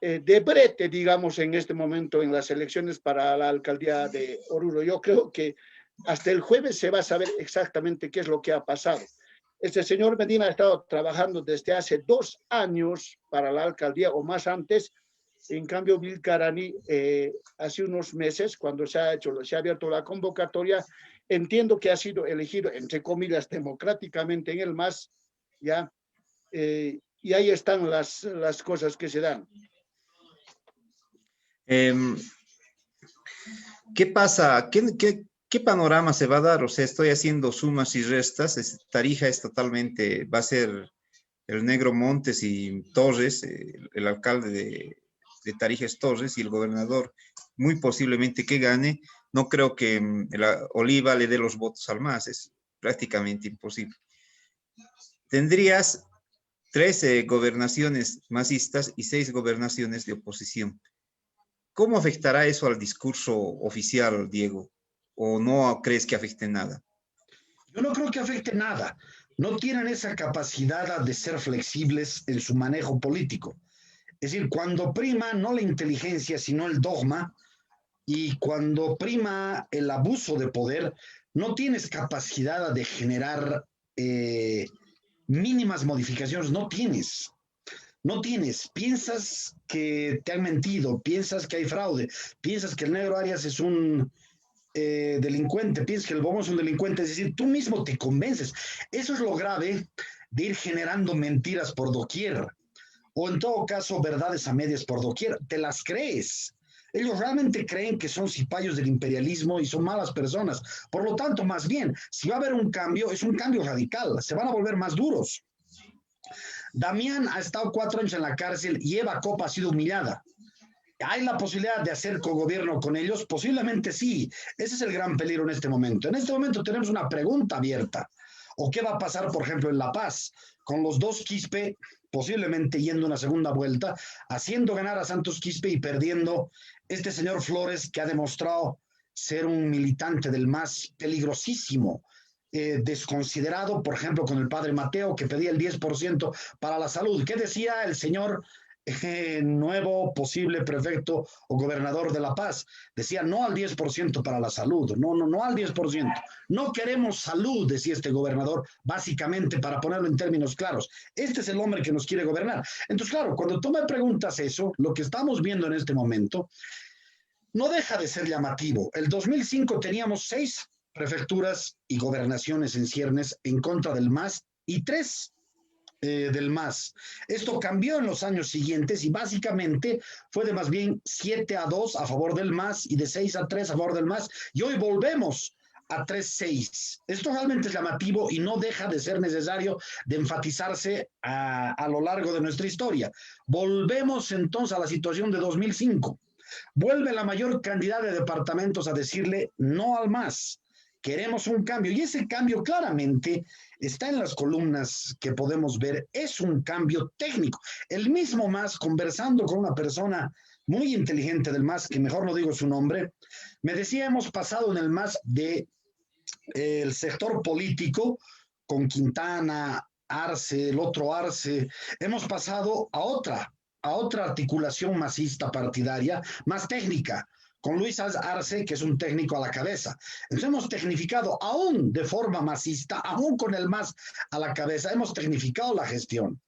de brete, digamos, en este momento en las elecciones para la alcaldía de Oruro. Yo creo que hasta el jueves se va a saber exactamente qué es lo que ha pasado. Este señor Medina ha estado trabajando desde hace 2 años para la alcaldía o más antes. En cambio, Vilcarani, hace unos meses, cuando se ha abierto la convocatoria, entiendo que ha sido elegido, entre comillas, democráticamente en el MAS, ¿ya? Y ahí están las cosas que se dan. ¿Qué pasa? ¿Qué panorama se va a dar? O sea, estoy haciendo sumas y restas. Tarija es totalmente, va a ser el Negro Montes y Torres, el alcalde de Tarija es Torres y el gobernador muy posiblemente que gane. No creo que Oliva le dé los votos al MAS, es prácticamente imposible. Tendrías 13 gobernaciones masistas y 6 gobernaciones de oposición. ¿Cómo afectará eso al discurso oficial, Diego? ¿O no crees que afecte nada? Yo no creo que afecte nada. No tienen esa capacidad de ser flexibles en su manejo político. Es decir, cuando prima no la inteligencia, sino el dogma, y cuando prima el abuso de poder, no tienes capacidad de generar mínimas modificaciones, no tienes. No tienes, piensas que te han mentido, piensas que hay fraude, piensas que el negro Arias es un delincuente, piensas que el Bobo es un delincuente, es decir, tú mismo te convences. Eso es lo grave de ir generando mentiras por doquier, o en todo caso verdades a medias por doquier, te las crees. Ellos realmente creen que son cipayos del imperialismo y son malas personas. Por lo tanto, más bien, si va a haber un cambio, es un cambio radical, se van a volver más duros. Damián ha estado 4 años en la cárcel y Eva Copa ha sido humillada. ¿Hay la posibilidad de hacer cogobierno con ellos? Posiblemente sí. Ese es el gran peligro en este momento. En este momento tenemos una pregunta abierta. ¿O qué va a pasar, por ejemplo, en La Paz? Con los 2 Quispe, posiblemente yendo una segunda vuelta, haciendo ganar a Santos Quispe y perdiendo este señor Flores, que ha demostrado ser un militante del MAS peligrosísimo. Desconsiderado, por ejemplo, con el padre Mateo, que pedía el 10% para la salud. ¿Qué decía el señor nuevo posible prefecto o gobernador de La Paz? Decía no al 10% para la salud, no al 10%. No queremos salud, decía este gobernador, básicamente, para ponerlo en términos claros. Este es el hombre que nos quiere gobernar. Entonces, claro, cuando tú me preguntas eso, lo que estamos viendo en este momento no deja de ser llamativo. El 2005 teníamos 6 prefecturas y gobernaciones en ciernes en contra del MAS y 3 del MAS. Esto cambió en los años siguientes y básicamente fue de más bien 7-2 a favor del MAS y de 6-3 a favor del MAS, y hoy volvemos a 3-6. Esto realmente es llamativo y no deja de ser necesario de enfatizarse a lo largo de nuestra historia. Volvemos entonces a la situación de 2005. Vuelve la mayor cantidad de departamentos a decirle no al MAS. Queremos un cambio, y ese cambio claramente está en las columnas que podemos ver. Es un cambio técnico. El mismo MAS, conversando con una persona muy inteligente del MAS, que mejor no digo su nombre, me decía, hemos pasado en el MAS de el sector político con Quintana, Arce, el otro Arce, hemos pasado a otra articulación masista partidaria, más técnica, con Luis Arce, que es un técnico a la cabeza. Entonces hemos tecnificado, aún de forma masista, aún con el MAS a la cabeza, hemos tecnificado la gestión.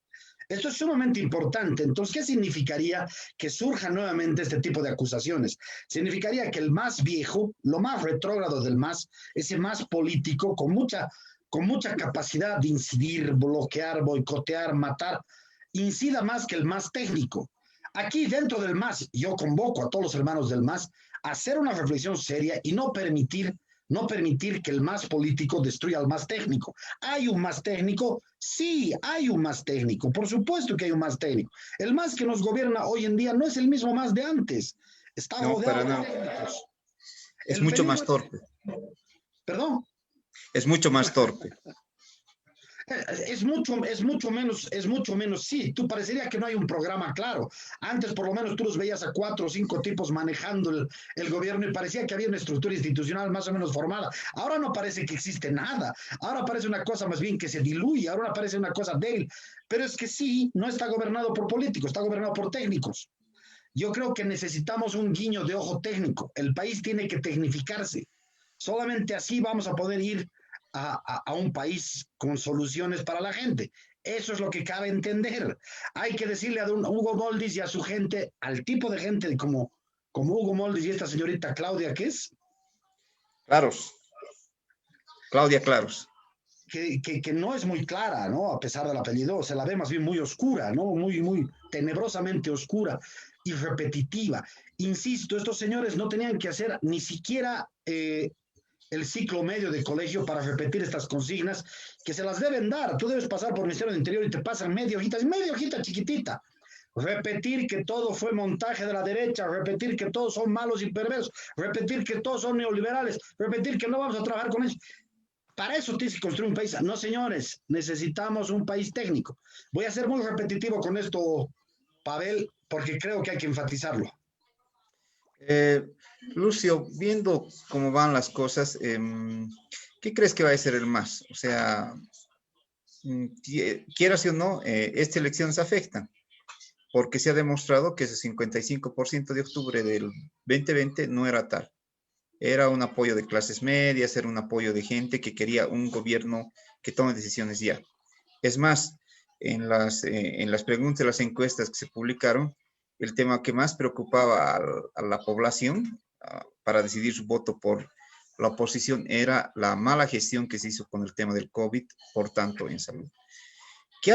Esto es sumamente importante. Entonces, ¿qué significaría que surja nuevamente este tipo de acusaciones? Significaría que el MAS viejo, lo más retrógrado del MAS, ese MAS político, con mucha capacidad de incidir, bloquear, boicotear, matar, incida más que el MAS técnico. Aquí dentro del MAS, yo convoco a todos los hermanos del MAS a hacer una reflexión seria y no permitir que el MAS político destruya al MAS técnico. ¿Hay un MAS técnico? Sí, hay un MAS técnico. Por supuesto que hay un MAS técnico. El MAS que nos gobierna hoy en día no es el mismo MAS de antes. Está No, para rodeado de nada. técnicos. Es El mucho peligro más torpe. Perdón. Es mucho más torpe. Es mucho menos, sí, tú parecería que no hay un programa claro. Antes por lo menos tú los veías a 4 o 5 tipos manejando el gobierno y parecía que había una estructura institucional más o menos formada. Ahora no parece que existe nada, ahora parece una cosa más bien que se diluye, ahora parece una cosa débil, pero es que sí, no está gobernado por políticos, está gobernado por técnicos. Yo creo que necesitamos un guiño de ojo técnico, el país tiene que tecnificarse, solamente así vamos a poder ir a un país con soluciones para la gente. Eso es lo que cabe entender. Hay que decirle a don Hugo Moldis y a su gente, al tipo de gente como Hugo Moldis y esta señorita Claudia, ¿qué es? Claros. Claudia Claros. Que no es muy clara, ¿no? A pesar del apellido, se la ve más bien muy oscura, ¿no? Muy tenebrosamente oscura y repetitiva. Insisto, estos señores no tenían que hacer ni siquiera el ciclo medio de colegio para repetir estas consignas que se las deben dar. Tú debes pasar por el Ministerio del Interior y te pasan media hojita chiquitita. Repetir que todo fue montaje de la derecha, repetir que todos son malos y perversos, repetir que todos son neoliberales, repetir que no vamos a trabajar con ellos. Para eso tienes que construir un país. No, señores, necesitamos un país técnico. Voy a ser muy repetitivo con esto, Pavel, porque creo que hay que enfatizarlo. Lucio, viendo cómo van las cosas, ¿qué crees que va a ser el MAS? O sea, quieras o no, esta elección se afecta, porque se ha demostrado que ese 55% de octubre del 2020 no era tal. Era un apoyo de clases medias, era un apoyo de gente que quería un gobierno que tome decisiones ya. Es más, en las preguntas, las encuestas que se publicaron, el tema que más preocupaba a la población para decidir su voto por la oposición era la mala gestión que se hizo con el tema del COVID, por tanto, en salud. ¿Qué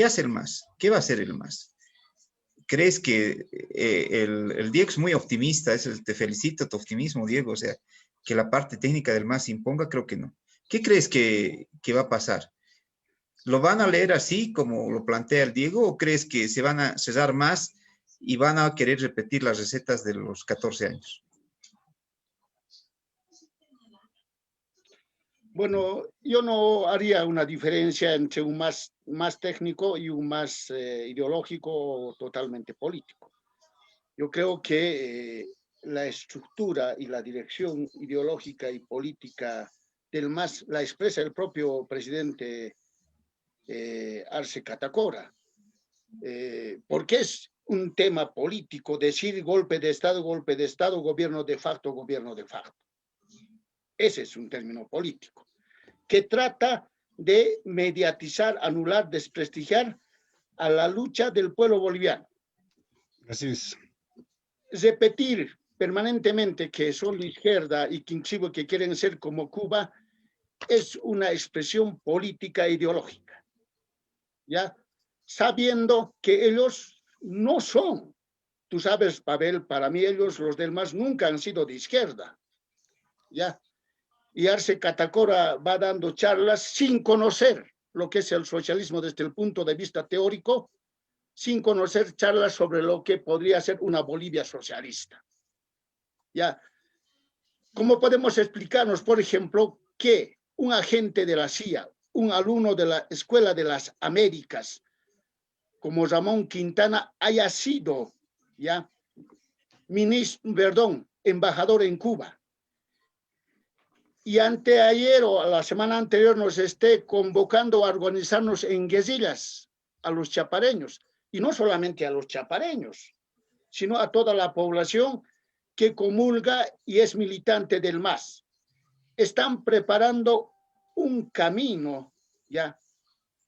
hace el MAS? ¿Qué va a hacer el MAS? ¿Crees que el Diego es muy optimista? Te felicito tu optimismo, Diego. O sea, que la parte técnica del MAS se imponga, creo que no. ¿Qué crees que va a pasar? ¿Lo van a leer así como lo plantea el Diego o crees que se van a cesar más y van a querer repetir las recetas de los 14 años? Bueno, yo no haría una diferencia entre un más técnico y un más ideológico o totalmente político. Yo creo que la estructura y la dirección ideológica y política del MAS la expresa el propio presidente Arce Catacora, porque es un tema político decir golpe de Estado, gobierno de facto, gobierno de facto. Ese es un término político que trata de mediatizar, anular, desprestigiar a la lucha del pueblo boliviano. Así es. Repetir permanentemente que son de izquierda y que inclusive que quieren ser como Cuba es una expresión política e ideológica, ¿ya? Sabiendo que ellos no son, tú sabes, Pavel, para mí ellos, los del MAS, nunca han sido de izquierda, ¿ya? Y Arce Catacora va dando charlas sin conocer lo que es el socialismo desde el punto de vista teórico, sin conocer charlas sobre lo que podría ser una Bolivia socialista. ¿Ya? ¿Cómo podemos explicarnos, por ejemplo, que un agente de la CIA, un alumno de la Escuela de las Américas, como Ramón Quintana, haya sido, ¿ya?, embajador en Cuba? Y anteayer o la semana anterior nos esté convocando a organizarnos en guerrillas a los chapareños, y no solamente a los chapareños, sino a toda la población que comulga y es militante del MAS. Están preparando un camino, ¿ya?,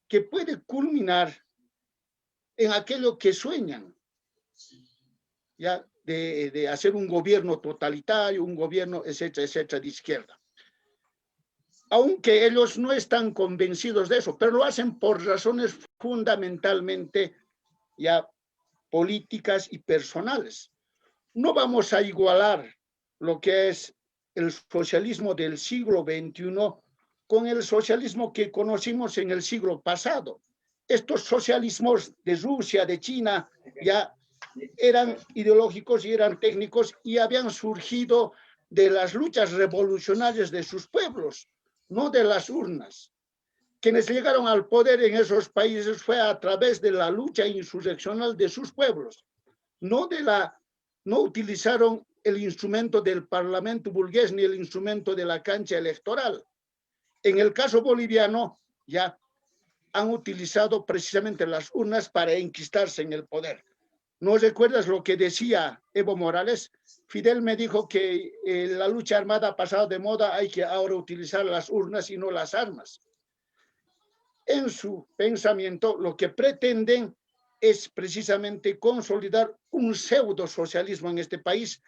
que puede culminar en aquello que sueñan, ¿ya?, de hacer un gobierno totalitario, un gobierno, etcétera, etcétera, de izquierda. Aunque ellos no están convencidos de eso, pero lo hacen por razones fundamentalmente ya políticas y personales. No vamos a igualar lo que es el socialismo del siglo XXI con el socialismo que conocimos en el siglo pasado. Estos socialismos de Rusia, de China, ya eran ideológicos y eran técnicos y habían surgido de las luchas revolucionarias de sus pueblos, no de las urnas. Quienes llegaron al poder en esos países fue a través de la lucha insurreccional de sus pueblos, no utilizaron el instrumento del parlamento burgués ni el instrumento de la cancha electoral. En el caso boliviano, ya han utilizado precisamente las urnas para enquistarse en el poder. ¿No recuerdas lo que decía Evo Morales? Fidel me dijo que la lucha armada ha pasado de moda, hay que ahora utilizar las urnas y no las armas. En su pensamiento, lo que pretenden es precisamente consolidar un pseudo socialismo en este país,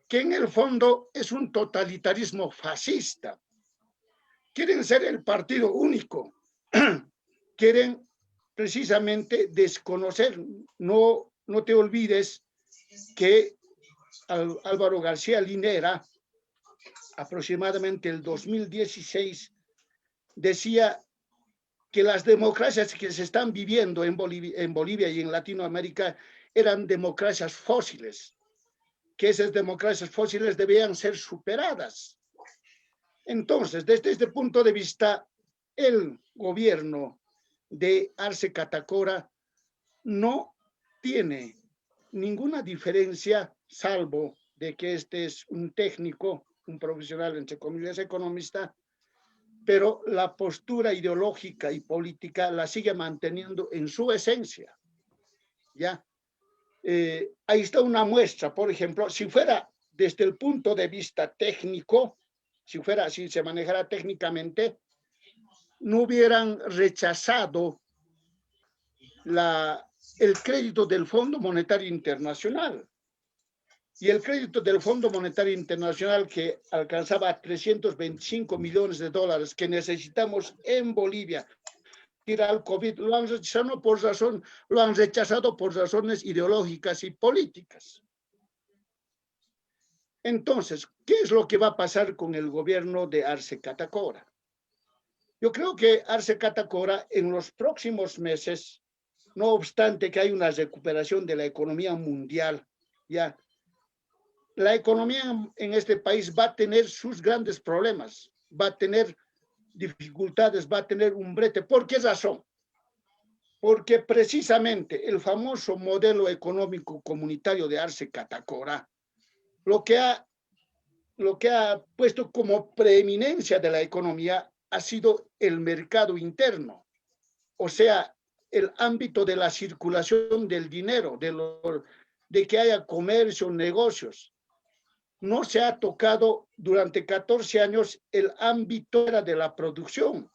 que en el fondo es un totalitarismo fascista. Quieren ser el partido único, quieren precisamente desconocer. No te olvides que Álvaro García Linera, aproximadamente el 2016, decía que las democracias que se están viviendo en Bolivia y en Latinoamérica eran democracias fósiles, que esas democracias fósiles debían ser superadas. Entonces, desde este punto de vista, el gobierno de Arce Catacora no tiene ninguna diferencia, salvo de que este es un técnico, un profesional, entre comillas, economista, pero la postura ideológica y política la sigue manteniendo en su esencia. ¿Ya? Ahí está una muestra, por ejemplo, si fuera desde el punto de vista técnico, si se manejara técnicamente, no hubieran rechazado el crédito del Fondo Monetario Internacional. Y el crédito del Fondo Monetario Internacional, que alcanzaba 325 millones de dólares que necesitamos en Bolivia, ir al COVID, lo han rechazado por razones ideológicas y políticas. Entonces, ¿qué es lo que va a pasar con el gobierno de Arce Catacora? Yo creo que Arce Catacora en los próximos meses, no obstante que hay una recuperación de la economía mundial, ya la economía en este país va a tener sus grandes problemas, va a tener dificultades, va a tener un brete. ¿Por qué razón? Porque precisamente el famoso modelo económico comunitario de Arce Catacora, lo que ha puesto como preeminencia de la economía ha sido el mercado interno, o sea, el ámbito de la circulación del dinero, de que haya comercio, negocios. No se ha tocado durante 14 años el ámbito de la producción.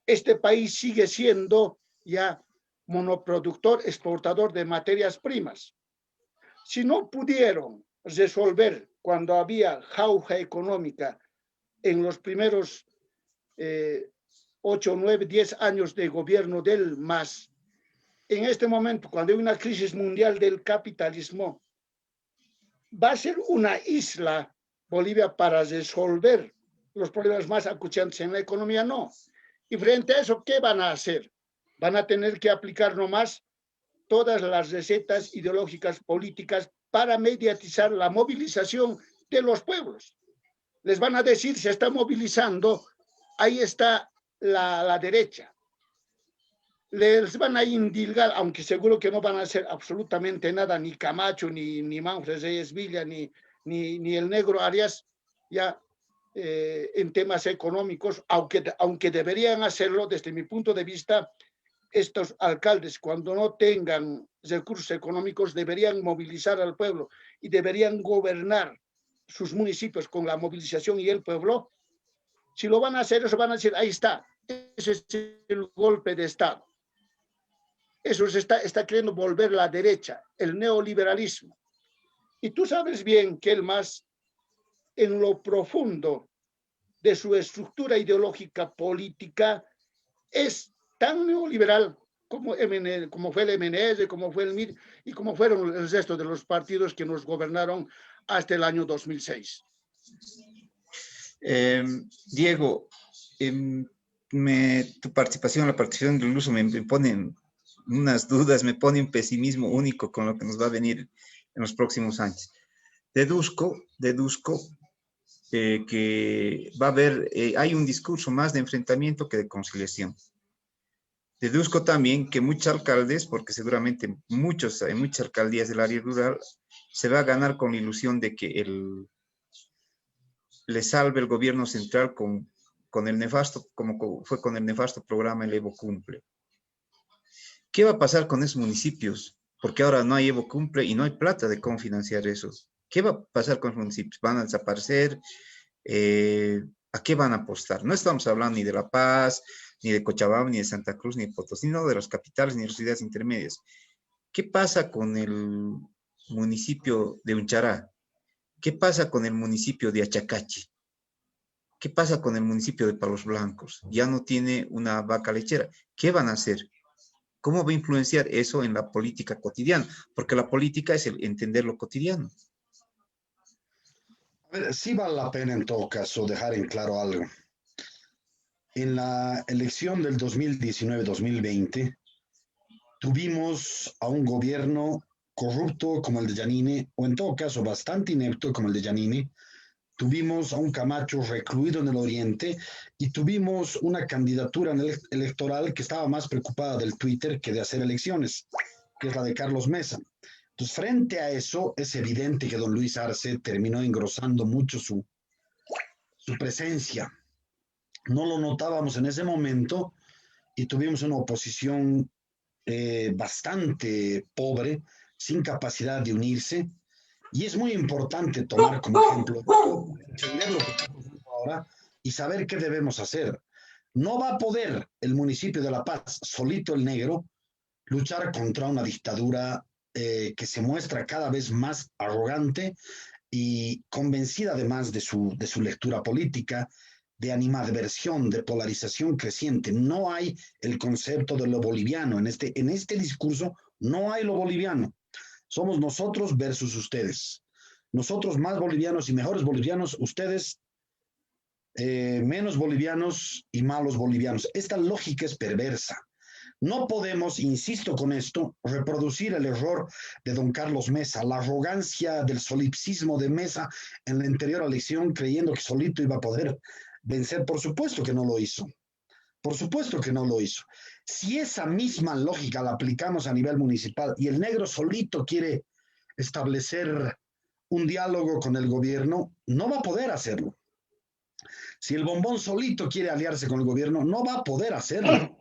Este país sigue siendo ya monoproductor, exportador de materias primas. Si no pudieron resolver cuando había jauja económica en los primeros 8, 9, 10 años de gobierno del MAS, en este momento, cuando hay una crisis mundial del capitalismo, va a ser una isla Bolivia para resolver los problemas más acuciantes en la economía, no. Y frente a eso, ¿qué van a hacer? Van a tener que aplicar nomás todas las recetas ideológicas políticas para mediatizar la movilización de los pueblos. Les van a decir, se está movilizando, ahí está la derecha. Les van a indilgar, aunque seguro que no van a hacer absolutamente nada, ni Camacho, ni Manfred Reyes Villa, ni el negro Arias, ya en temas económicos, aunque deberían hacerlo desde mi punto de vista. Estos alcaldes, cuando no tengan recursos económicos, deberían movilizar al pueblo y deberían gobernar sus municipios con la movilización y el pueblo. Si lo van a hacer, eso van a decir, ahí está, ese es el golpe de Estado. Eso se está queriendo volver la derecha, el neoliberalismo. Y tú sabes bien que el MAS, en lo profundo de su estructura ideológica política, es tan neoliberal como fue el MNS, como fue el MIR y como fueron el resto de los partidos que nos gobernaron hasta el año 2006. Diego, tu participación, la participación del uso me pone unas dudas, me pone un pesimismo único con lo que nos va a venir en los próximos años. Deduzco que va a haber, hay un discurso más de enfrentamiento que de conciliación. Deduzco también que muchos alcaldes, porque seguramente en muchas alcaldías del área rural, se va a ganar con la ilusión de que le salve el gobierno central con el nefasto, como fue con el nefasto programa El Evo Cumple. ¿Qué va a pasar con esos municipios? Porque ahora no hay Evo Cumple y no hay plata de cómo financiar eso. ¿Qué va a pasar con los municipios? ¿Van a desaparecer? ¿A qué van a apostar? No estamos hablando ni de La Paz, ni de Cochabamba, ni de Santa Cruz, ni de Potosí, no de las capitales, ni de las ciudades intermedias. ¿Qué pasa con el municipio de Unchará? ¿Qué pasa con el municipio de Achacachi? ¿Qué pasa con el municipio de Palos Blancos? Ya no tiene una vaca lechera. ¿Qué van a hacer? ¿Cómo va a influenciar eso en la política cotidiana? Porque la política es el entender lo cotidiano. A ver, sí vale la pena en todo caso dejar en claro algo. En la elección del 2019-2020 tuvimos a un gobierno corrupto como el de Giannini, o en todo caso bastante inepto como el de Giannini. Tuvimos a un Camacho recluido en el oriente y tuvimos una candidatura electoral que estaba más preocupada del Twitter que de hacer elecciones, que es la de Carlos Mesa. Entonces, frente a eso, es evidente que don Luis Arce terminó engrosando mucho su presencia. No lo notábamos en ese momento y tuvimos una oposición bastante pobre, sin capacidad de unirse. Y es muy importante tomar como ejemplo entender lo que está pasando ahora y saber qué debemos hacer. No va a poder el municipio de La Paz, solito el negro, luchar contra una dictadura que se muestra cada vez más arrogante y convencida además de su lectura política, de animadversión, de polarización creciente. No hay el concepto de lo boliviano. En este discurso no hay lo boliviano. Somos nosotros versus ustedes. Nosotros más bolivianos y mejores bolivianos, ustedes menos bolivianos y malos bolivianos. Esta lógica es perversa. No podemos, insisto con esto, reproducir el error de don Carlos Mesa, la arrogancia del solipsismo de Mesa en la anterior elección, creyendo que solito iba a poder vencer. Por supuesto que no lo hizo. Por supuesto que no lo hizo. Si esa misma lógica la aplicamos a nivel municipal y el negro solito quiere establecer un diálogo con el gobierno, no va a poder hacerlo. Si el bombón solito quiere aliarse con el gobierno, no va a poder hacerlo.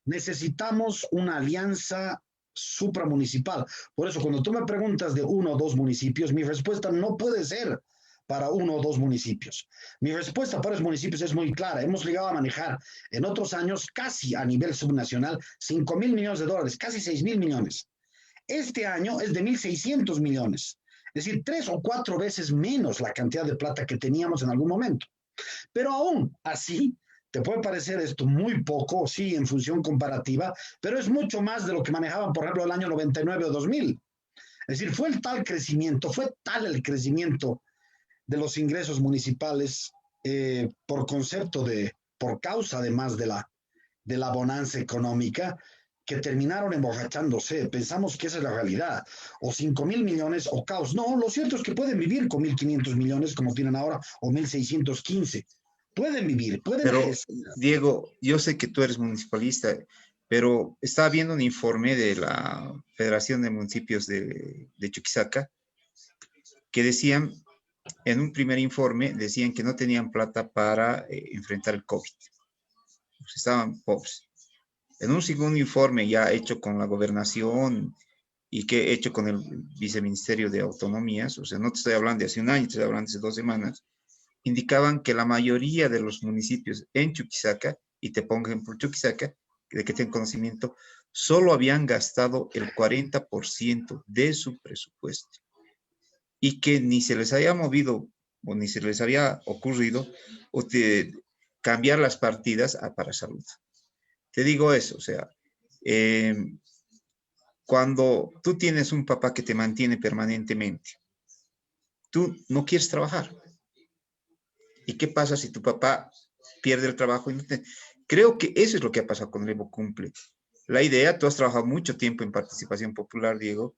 Necesitamos una alianza supramunicipal. Por eso, cuando tú me preguntas de 1 o 2 municipios, mi respuesta no puede ser para 1 o 2 municipios. Mi respuesta para los municipios es muy clara. Hemos llegado a manejar en otros años, casi a nivel subnacional, 5.000 millones de dólares, casi 6.000 millones. Este año es de 1.600 millones. Es decir, 3 o 4 veces menos la cantidad de plata que teníamos en algún momento. Pero aún así, te puede parecer esto muy poco, sí, en función comparativa, pero es mucho más de lo que manejaban, por ejemplo, el año 99 o 2000. Es decir, fue tal el crecimiento de los ingresos municipales por causa además de la bonanza económica, que terminaron emborrachándose. Pensamos que esa es la realidad. O 5.000 millones o caos. No, lo cierto es que pueden vivir con 1.500 millones como tienen ahora, o 1.615. Pueden vivir, pueden Pero, gestionar. Diego, yo sé que tú eres municipalista, pero estaba viendo un informe de la Federación de Municipios de Chuquisaca que decían, en un primer informe, decían que no tenían plata para enfrentar el COVID. Pues estaban pobres. En un segundo informe ya hecho con la gobernación y que hecho con el viceministerio de autonomías, o sea, no te estoy hablando de hace un año, te estoy hablando de hace 2 semanas, indicaban que la mayoría de los municipios en Chuquisaca, y te pongo ejemplo Chuquisaca, de que tengan conocimiento, solo habían gastado el 40% de su presupuesto y que ni se les había movido o ni se les había ocurrido cambiar las partidas para salud. Te digo eso, o sea, Eh, Cuando tú tienes un papá que te mantiene permanentemente, tú no quieres trabajar. ¿Y qué pasa si tu papá pierde el trabajo? Creo que eso es lo que ha pasado con el Evo Cumple. La idea, tú has trabajado mucho tiempo en participación popular, Diego,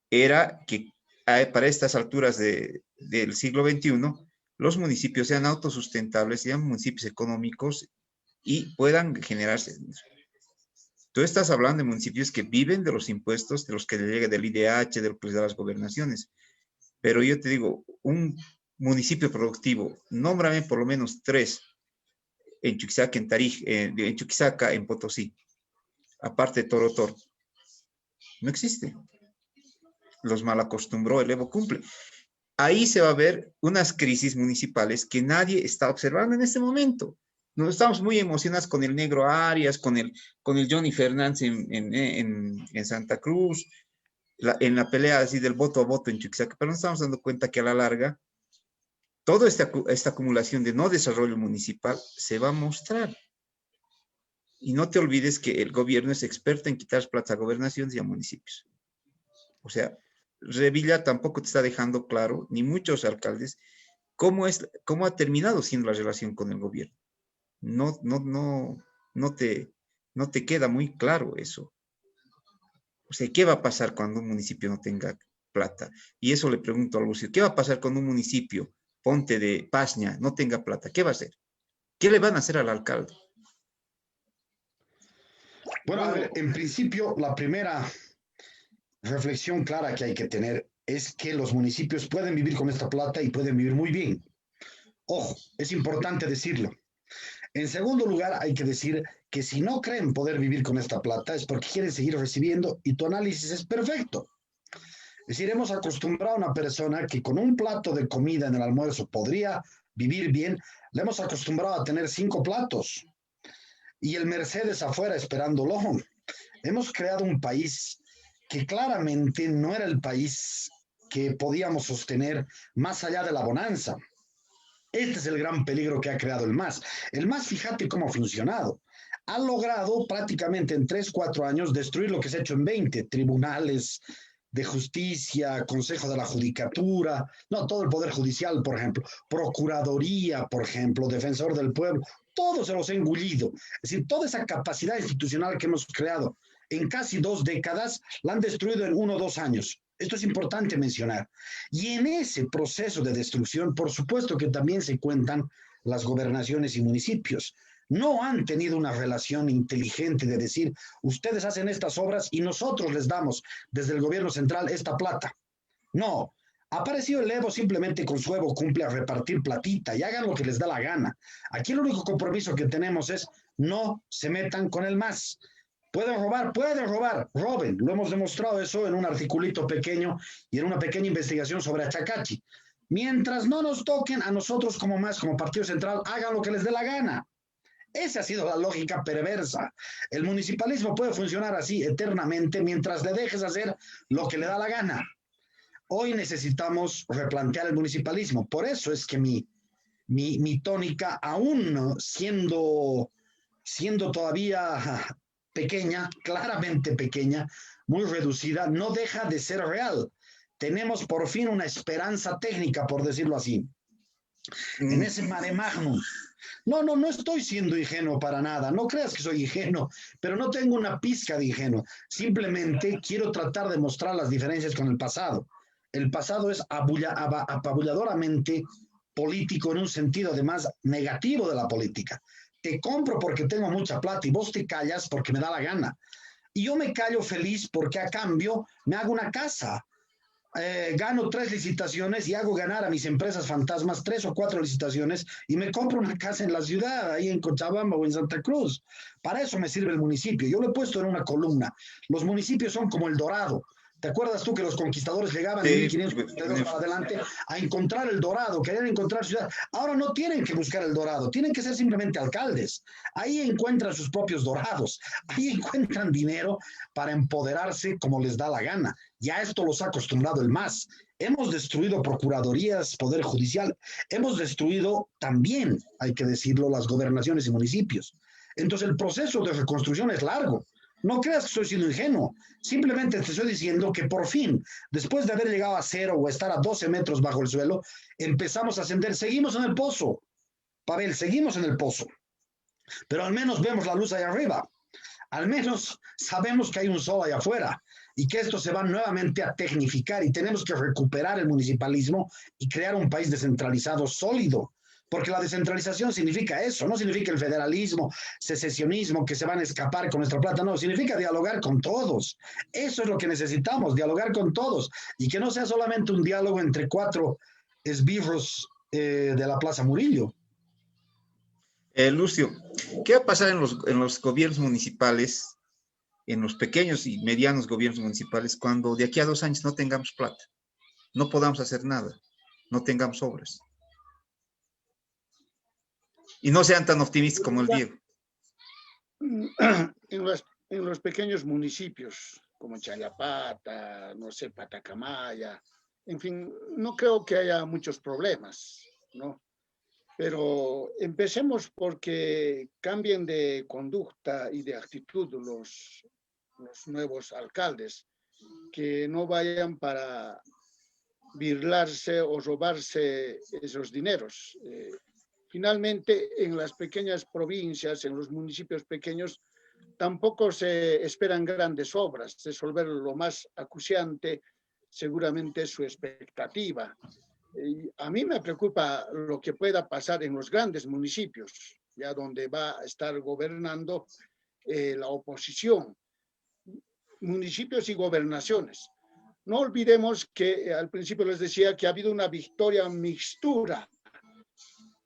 era que para estas alturas del siglo XXI, los municipios sean autosustentables, sean municipios económicos y puedan generarse. Tú estás hablando de municipios que viven de los impuestos, de los que le llega del IDH, de lo que les da las gobernaciones. Pero yo te digo, un municipio productivo, nómbrame por lo menos 3 en Chuquisaca, en Tarij, en Chuquisaca, en Potosí, aparte de Torotor. No existe. Los mal acostumbró el Evo Cumple. Ahí se va a ver unas crisis municipales que nadie está observando en este momento. Nos estamos muy emocionados con el Negro Arias, con el Johnny Fernández en Santa Cruz, en la pelea así del voto a voto en Chuquisaca, pero nos estamos dando cuenta que a la larga toda esta acumulación de no desarrollo municipal se va a mostrar. Y no te olvides que el gobierno es experto en quitar plata a gobernaciones y a municipios. O sea, Revilla tampoco te está dejando claro, ni muchos alcaldes, cómo ha terminado siendo la relación con el gobierno. No te queda muy claro eso. O sea, ¿qué va a pasar cuando un municipio no tenga plata? Y eso le pregunto a Lucio, ¿qué va a pasar cuando un municipio, ponte de Pașnia, no tenga plata? ¿Qué va a hacer? ¿Qué le van a hacer al alcalde? Bueno, a ver, en principio, la primera reflexión clara que hay que tener es que los municipios pueden vivir con esta plata y pueden vivir muy bien. Ojo, es importante decirlo. En segundo lugar, hay que decir que si no creen poder vivir con esta plata es porque quieren seguir recibiendo y tu análisis es perfecto. Es decir, hemos acostumbrado a una persona que con un plato de comida en el almuerzo podría vivir bien, le hemos acostumbrado a tener 5 platos y el Mercedes afuera esperándolo. Hemos creado un país que claramente no era el país que podíamos sostener más allá de la bonanza. Este es el gran peligro que ha creado el MAS. El MAS, fíjate cómo ha funcionado. Ha logrado prácticamente en 3, 4 años destruir lo que se ha hecho en 20, tribunales de justicia, Consejo de la Judicatura, no, todo el Poder Judicial, por ejemplo, Procuraduría, por ejemplo, Defensor del Pueblo, todos se los ha engullido. Es decir, toda esa capacidad institucional que hemos creado en casi 2 décadas, la han destruido en 1 o 2 años. Esto es importante mencionar. Y en ese proceso de destrucción, por supuesto que también se cuentan las gobernaciones y municipios. No han tenido una relación inteligente de decir, ustedes hacen estas obras y nosotros les damos desde el gobierno central esta plata. No, ha aparecido el Evo simplemente con su Evo Cumple a repartir platita y hagan lo que les da la gana. Aquí el único compromiso que tenemos es no se metan con el MAS. Pueden robar, roben. Lo hemos demostrado eso en un articulito pequeño y en una pequeña investigación sobre Achacachi. Mientras no nos toquen a nosotros como MAS, como Partido Central, hagan lo que les dé la gana. Esa ha sido la lógica perversa. El municipalismo puede funcionar así eternamente mientras le dejes hacer lo que le da la gana. Hoy necesitamos replantear el municipalismo. Por eso es que mi tónica, aún siendo todavía pequeña, claramente pequeña, muy reducida, no deja de ser real. Tenemos por fin una esperanza técnica, por decirlo así. En ese mare magnum. No estoy siendo ingenuo para nada. No creas que soy ingenuo, pero no tengo una pizca de ingenuo. Simplemente quiero tratar de mostrar las diferencias con el pasado. El pasado es apabulladoramente político en un sentido además negativo de la política. Te compro porque tengo mucha plata y vos te callas porque me da la gana. Y yo me callo feliz porque a cambio me hago una casa. Gano 3 licitaciones y hago ganar a mis empresas fantasmas 3 o 4 licitaciones y me compro una casa en la ciudad, ahí en Cochabamba o en Santa Cruz. Para eso me sirve el municipio. Yo lo he puesto en una columna. Los municipios son como el Dorado. ¿Te acuerdas tú que los conquistadores llegaban en 1542 para adelante a encontrar el dorado, querían encontrar ciudad? Ahora no tienen que buscar el dorado, tienen que ser simplemente alcaldes. Ahí encuentran sus propios dorados, ahí encuentran dinero para empoderarse como les da la gana. Ya esto los ha acostumbrado el MAS. Hemos destruido procuradurías, poder judicial, hemos destruido también, hay que decirlo, las gobernaciones y municipios. Entonces el proceso de reconstrucción es largo. No creas que estoy siendo ingenuo. Simplemente te estoy diciendo que por fin, después de haber llegado a 0 o estar a 12 metros bajo el suelo, empezamos a ascender. Seguimos en el pozo, Pavel, seguimos en el pozo. Pero al menos vemos la luz allá arriba. Al menos sabemos que hay un sol allá afuera y que esto se va nuevamente a tecnificar y tenemos que recuperar el municipalismo y crear un país descentralizado sólido. Porque la descentralización significa eso, no significa el federalismo, secesionismo, que se van a escapar con nuestra plata, no, significa dialogar con todos. Eso es lo que necesitamos, dialogar con todos y que no sea solamente un diálogo entre 4 esbirros de la Plaza Murillo. Lucio, ¿qué va a pasar en los gobiernos municipales, en los pequeños y medianos gobiernos municipales, cuando de aquí a 2 años no tengamos plata, no podamos hacer nada, no tengamos obras? Y no sean tan optimistas como el Diego. En los pequeños municipios, como Chayapata, no sé, Patacamaya, en fin, no creo que haya muchos problemas, ¿no? Pero empecemos porque cambien de conducta y de actitud los nuevos alcaldes, que no vayan para birlarse o robarse esos dineros. Finalmente, en las pequeñas provincias, en los municipios pequeños, tampoco se esperan grandes obras. Resolver lo más acuciante seguramente es su expectativa. Y a mí me preocupa lo que pueda pasar en los grandes municipios, ya donde va a estar gobernando la oposición, municipios y gobernaciones. No olvidemos que al principio les decía que ha habido una victoria mixtura,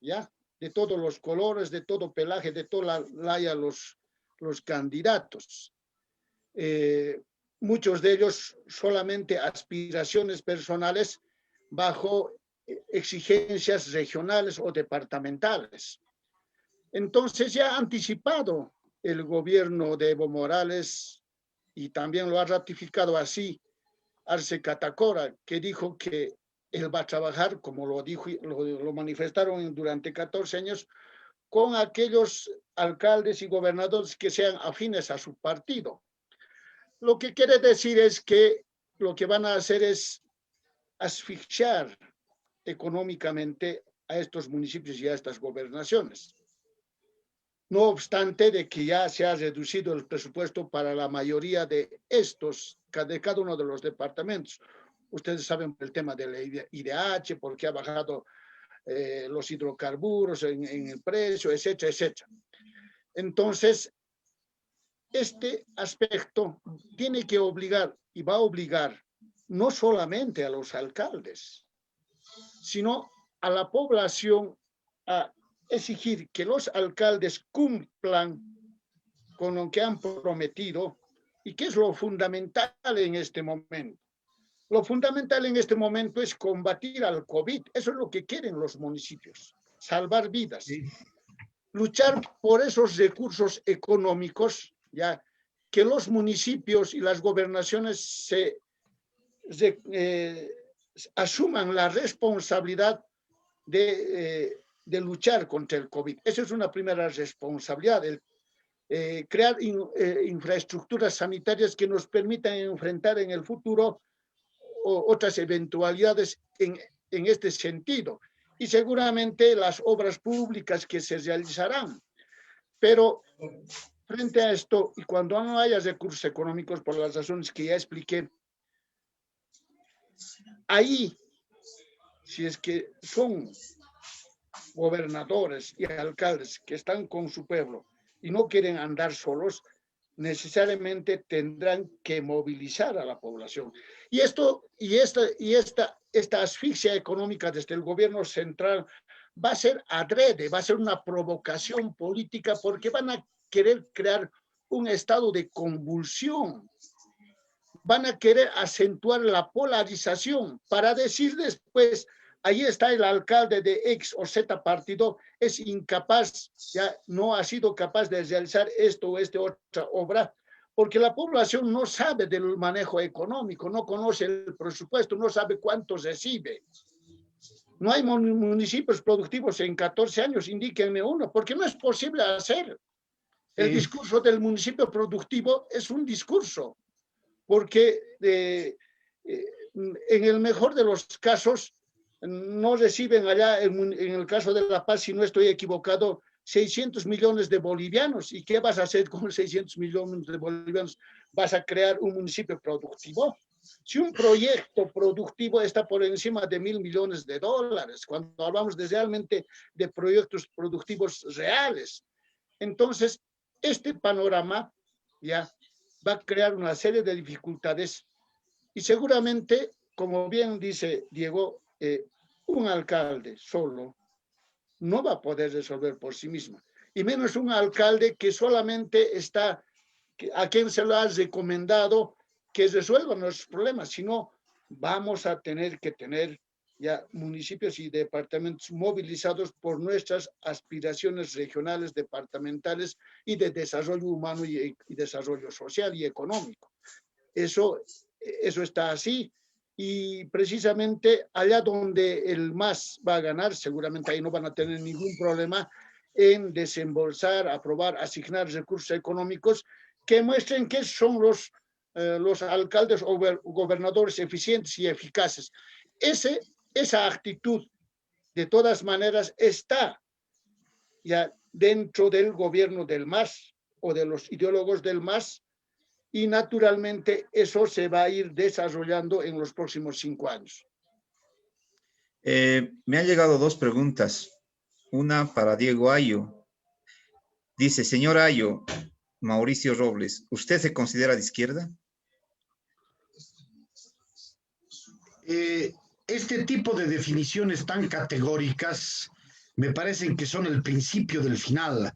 ¿ya? De todos los colores, de todo pelaje, de toda la laya los candidatos. Muchos de ellos solamente aspiraciones personales bajo exigencias regionales o departamentales. Entonces ya ha anticipado el gobierno de Evo Morales y también lo ha ratificado así Arce Catacora, que dijo que él va a trabajar, como lo dijo, lo manifestaron durante 14 años, con aquellos alcaldes y gobernadores que sean afines a su partido. Lo que quiere decir es que lo que van a hacer es asfixiar económicamente a estos municipios y a estas gobernaciones. No obstante de que ya se ha reducido el presupuesto para la mayoría de estos, de cada uno de los departamentos. Ustedes saben el tema del IDH, porque ha bajado los hidrocarburos en el precio, etcétera, etcétera. Entonces, este aspecto tiene que obligar y va a obligar no solamente a los alcaldes, sino a la población a exigir que los alcaldes cumplan con lo que han prometido y que es lo fundamental en este momento. Lo fundamental en este momento es combatir al COVID. Eso es lo que quieren los municipios, salvar vidas. Sí. Luchar por esos recursos económicos, ya que los municipios y las gobernaciones asuman la responsabilidad de luchar contra el COVID. Esa es una primera responsabilidad, crear infraestructuras sanitarias que nos permitan enfrentar en el futuro otras eventualidades en este sentido. Y seguramente las obras públicas que se realizarán. Pero frente a esto, y cuando no haya recursos económicos por las razones que ya expliqué, ahí, si es que son gobernadores y alcaldes que están con su pueblo y no quieren andar solos, necesariamente tendrán que movilizar a la población. Y esta asfixia económica desde el gobierno central va a ser adrede, va a ser una provocación política porque van a querer crear un estado de convulsión, van a querer acentuar la polarización para decir después, ahí está el alcalde de X o Z partido, es incapaz, ya no ha sido capaz de realizar esto o esta otra obra, porque la población no sabe del manejo económico, no conoce el presupuesto, no sabe cuánto recibe. No hay municipios productivos en 14 años, indíquenme uno, porque no es posible hacer. El discurso del municipio productivo es un discurso, porque en el mejor de los casos no reciben allá, en el caso de La Paz, si no estoy equivocado, 600 millones de bolivianos. ¿Y qué vas a hacer con 600 millones de bolivianos? ¿Vas a crear un municipio productivo? Si un proyecto productivo está por encima de $1.000 millones, cuando hablamos realmente de proyectos productivos reales, entonces este panorama ya va a crear una serie de dificultades y seguramente, como bien dice Diego, un alcalde solo no va a poder resolver por sí mismo, y menos un alcalde que solamente está, a quien se lo ha recomendado que resuelvan los problemas, sino vamos a tener que tener ya municipios y departamentos movilizados por nuestras aspiraciones regionales, departamentales y de desarrollo humano y desarrollo social y económico. Eso está así. Y precisamente allá donde el MAS va a ganar, seguramente ahí no van a tener ningún problema en desembolsar, aprobar, asignar recursos económicos que muestren que son los alcaldes o gobernadores eficientes y eficaces. Esa actitud, de todas maneras, está ya dentro del gobierno del MAS o de los ideólogos del MAS, y naturalmente eso se va a ir desarrollando en los próximos 5 años. Me han llegado dos preguntas. Una para Diego Ayo. Dice, señor Ayo, Mauricio Robles, ¿usted se considera de izquierda? Este tipo de definiciones tan categóricas me parecen que son el principio del final.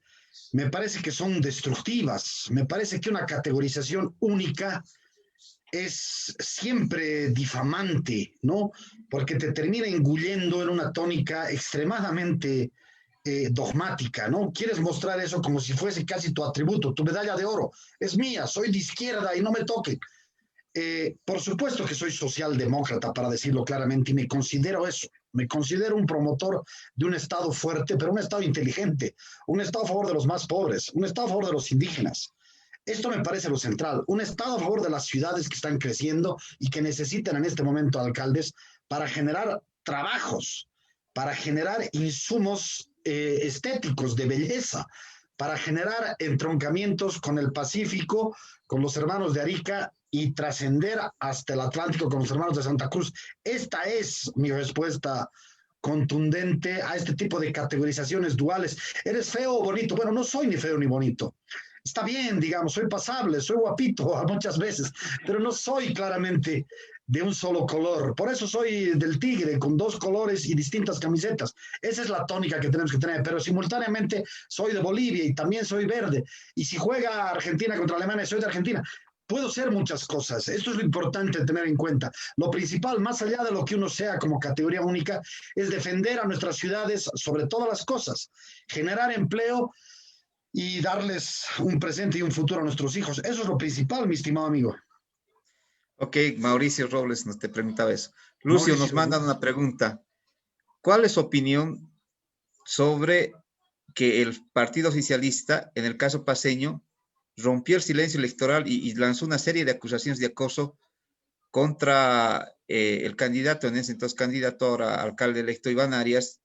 Me parece que son destructivas. Me parece que una categorización única es siempre difamante, ¿no? Porque te termina engullendo en una tónica extremadamente dogmática, ¿no? Quieres mostrar eso como si fuese casi tu atributo, tu medalla de oro. Es mía, soy de izquierda y no me toque. Por supuesto que soy socialdemócrata, para decirlo claramente, y me considero eso. Me considero un promotor de un Estado fuerte, pero un Estado inteligente, un Estado a favor de los más pobres, un Estado a favor de los indígenas. Esto me parece lo central, un Estado a favor de las ciudades que están creciendo y que necesitan en este momento alcaldes para generar trabajos, para generar insumos estéticos de belleza, para generar entroncamientos con el Pacífico, con los hermanos de Arica y trascender hasta el Atlántico con los hermanos de Santa Cruz. Esta es mi respuesta contundente a este tipo de categorizaciones duales. ¿Eres feo o bonito? Bueno, no soy ni feo ni bonito. Está bien, digamos, soy pasable, soy guapito muchas veces, pero no soy claramente de un solo color. Por eso soy del tigre, con 2 colores y distintas camisetas. Esa es la tónica que tenemos que tener, pero simultáneamente soy de Bolivia y también soy verde. Y si juega Argentina contra Alemania, soy de Argentina. Puedo ser muchas cosas. Esto es lo importante de tener en cuenta. Lo principal, más allá de lo que uno sea como categoría única, es defender a nuestras ciudades sobre todas las cosas, generar empleo y darles un presente y un futuro a nuestros hijos. Eso es lo principal, mi estimado amigo. Ok, Mauricio Robles nos te preguntaba eso. Lucio Mauricio, nos manda una pregunta. ¿Cuál es su opinión sobre que el partido oficialista, en el caso paceño, rompió el silencio electoral y lanzó una serie de acusaciones de acoso contra el candidato, en ese entonces candidato ahora alcalde electo Iván Arias,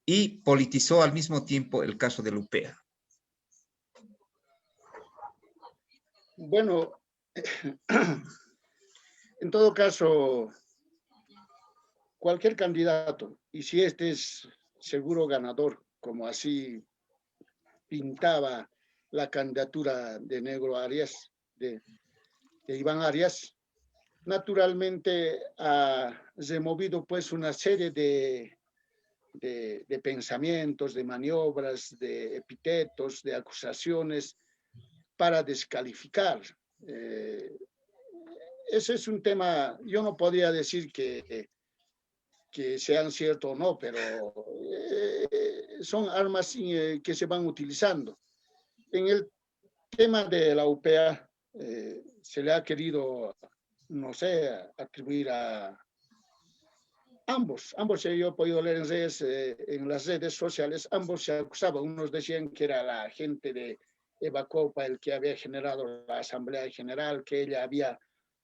y politizó al mismo tiempo el caso de Lupea? Bueno, en todo caso, cualquier candidato, y si este es seguro ganador, como así pintaba la candidatura de Negro Arias, de Iván Arias, naturalmente ha removido pues una serie de pensamientos, de maniobras, de epítetos, de acusaciones para descalificar. Ese es un tema, yo no podría decir que sean ciertos o no, pero son armas que se van utilizando. En el tema de la UPA, se le ha querido, no sé, atribuir a ambos yo he podido leer en las redes sociales, ambos se acusaban. Unos decían que era la gente Eva Copa el que había generado la Asamblea General, que ella había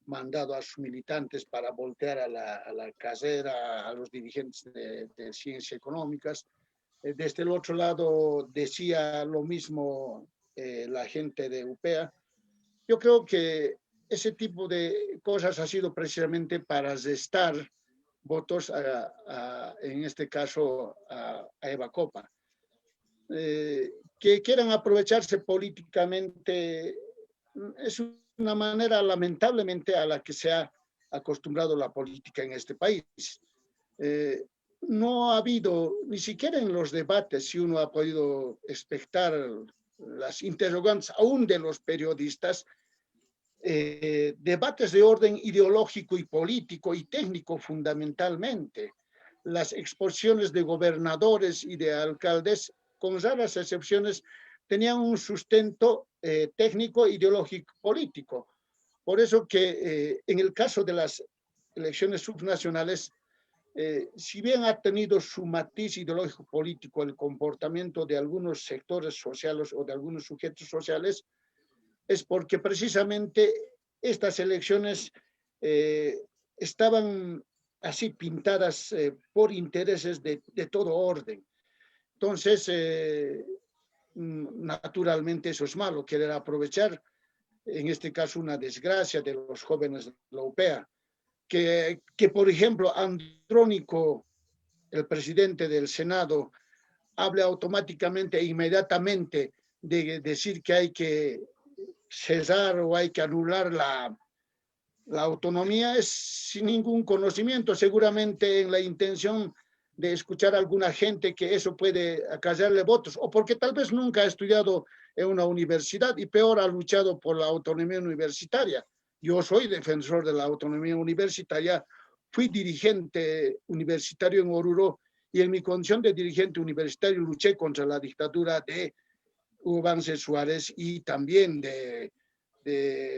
mandado a sus militantes para voltear a la casera a los dirigentes de ciencias económicas. Desde el otro lado decía lo mismo la gente de UPEA. Yo creo que ese tipo de cosas ha sido precisamente para restar votos en este caso a Eva Copa. Que quieran aprovecharse políticamente es una manera lamentablemente a la que se ha acostumbrado la política en este país. No ha habido, ni siquiera en los debates, si uno ha podido expectar las interrogantes aún de los periodistas, debates de orden ideológico y político y técnico fundamentalmente. Las exposiciones de gobernadores y de alcaldes, con raras excepciones, tenían un sustento técnico, ideológico, político. Por eso que en el caso de las elecciones subnacionales, si bien ha tenido su matiz ideológico político el comportamiento de algunos sectores sociales o de algunos sujetos sociales, es porque precisamente estas elecciones estaban así pintadas por intereses de todo orden. Entonces, naturalmente eso es malo, querer aprovechar, en este caso, una desgracia de los jóvenes de la UPEA, que por ejemplo, Andrónico, el presidente del Senado, hable automáticamente e inmediatamente de decir que hay que cesar o hay que anular la autonomía, es sin ningún conocimiento, seguramente en la intención de escuchar a alguna gente que eso puede acallarle votos, o porque tal vez nunca ha estudiado en una universidad y peor ha luchado por la autonomía universitaria. Yo soy defensor de la autonomía universitaria, fui dirigente universitario en Oruro y en mi condición de dirigente universitario luché contra la dictadura de Hugo Banzer Suárez y también de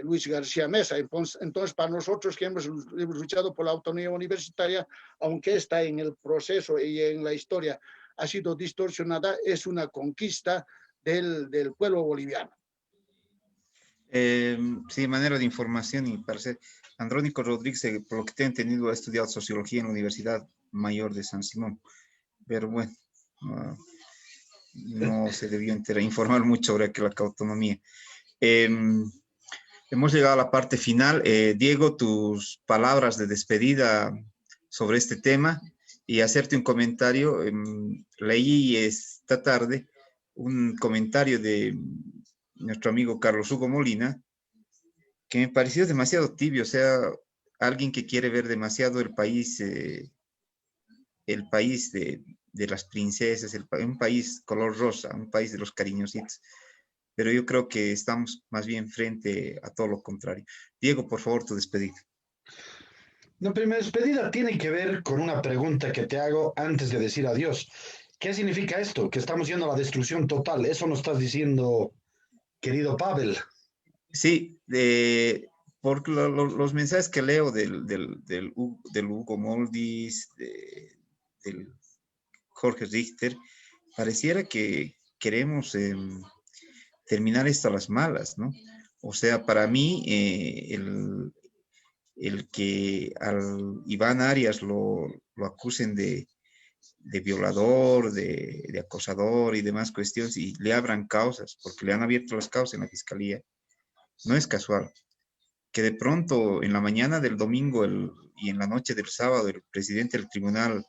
Luis García Mesa. Entonces, para nosotros que hemos luchado por la autonomía universitaria, aunque está en el proceso y en la historia ha sido distorsionada, es una conquista del pueblo boliviano. Sí, de manera de información y parecer, Andrónico Rodríguez, por lo que te he entendido, ha estudiado sociología en la Universidad Mayor de San Simón, pero bueno, no se debió informar mucho sobre la autonomía. Hemos llegado a la parte final. Diego, tus palabras de despedida sobre este tema y hacerte un comentario. Leí esta tarde un comentario de nuestro amigo Carlos Hugo Molina que me pareció demasiado tibio, o sea, alguien que quiere ver demasiado el país de las princesas, un país color rosa, un país de los cariñositos. Pero yo creo que estamos más bien frente a todo lo contrario. Diego, por favor, tu despedida. No, pero mi despedida tiene que ver con una pregunta que te hago antes de decir adiós. ¿Qué significa esto? Que estamos yendo a la destrucción total. Eso nos estás diciendo, querido Pavel. Sí, porque los mensajes que leo del Hugo Moldis, del Jorge Richter, pareciera que queremos terminar esto a las malas, ¿no? O sea, para mí, el que al Iván Arias lo acusen de violador, de acosador y demás cuestiones, y le abran causas, porque le han abierto las causas en la fiscalía, no es casual. Que de pronto en la mañana del domingo y en la noche del sábado el presidente del Tribunal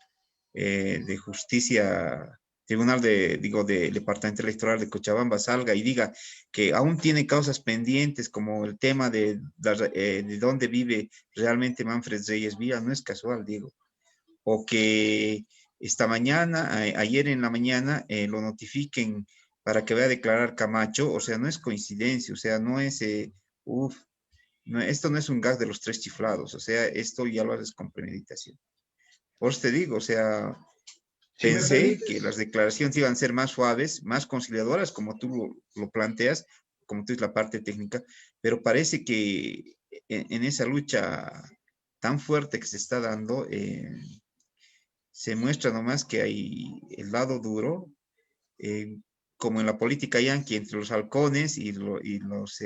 de Justicia, del Departamento Electoral de Cochabamba salga y diga que aún tiene causas pendientes como el tema de dónde vive realmente Manfred Reyes Villa, no es casual, digo. O que esta mañana, ayer en la mañana, lo notifiquen para que vaya a declarar Camacho, o sea, no es coincidencia, o sea, no es, esto no es un gag de los tres chiflados, o sea, esto ya lo haces con premeditación. Por eso te digo, o sea, pensé que las declaraciones iban a ser más suaves, más conciliadoras, como tú lo planteas, como tú es la parte técnica, pero parece que en esa lucha tan fuerte que se está dando, se muestra nomás que hay el lado duro, como en la política yanqui, entre los halcones y los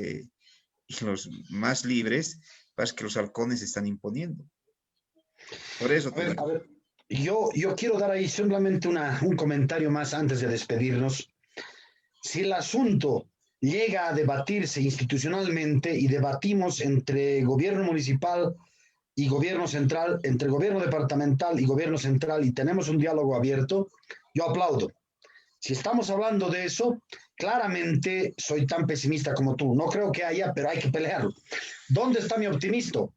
más libres, pasa que los halcones se están imponiendo. Por eso te digo. A ver, yo quiero dar ahí simplemente un comentario más antes de despedirnos. Si el asunto llega a debatirse institucionalmente y debatimos entre gobierno municipal y gobierno central, entre gobierno departamental y gobierno central, y tenemos un diálogo abierto, yo aplaudo. Si estamos hablando de eso, claramente soy tan pesimista como tú. No creo que haya, pero hay que pelearlo. ¿Dónde está mi optimismo?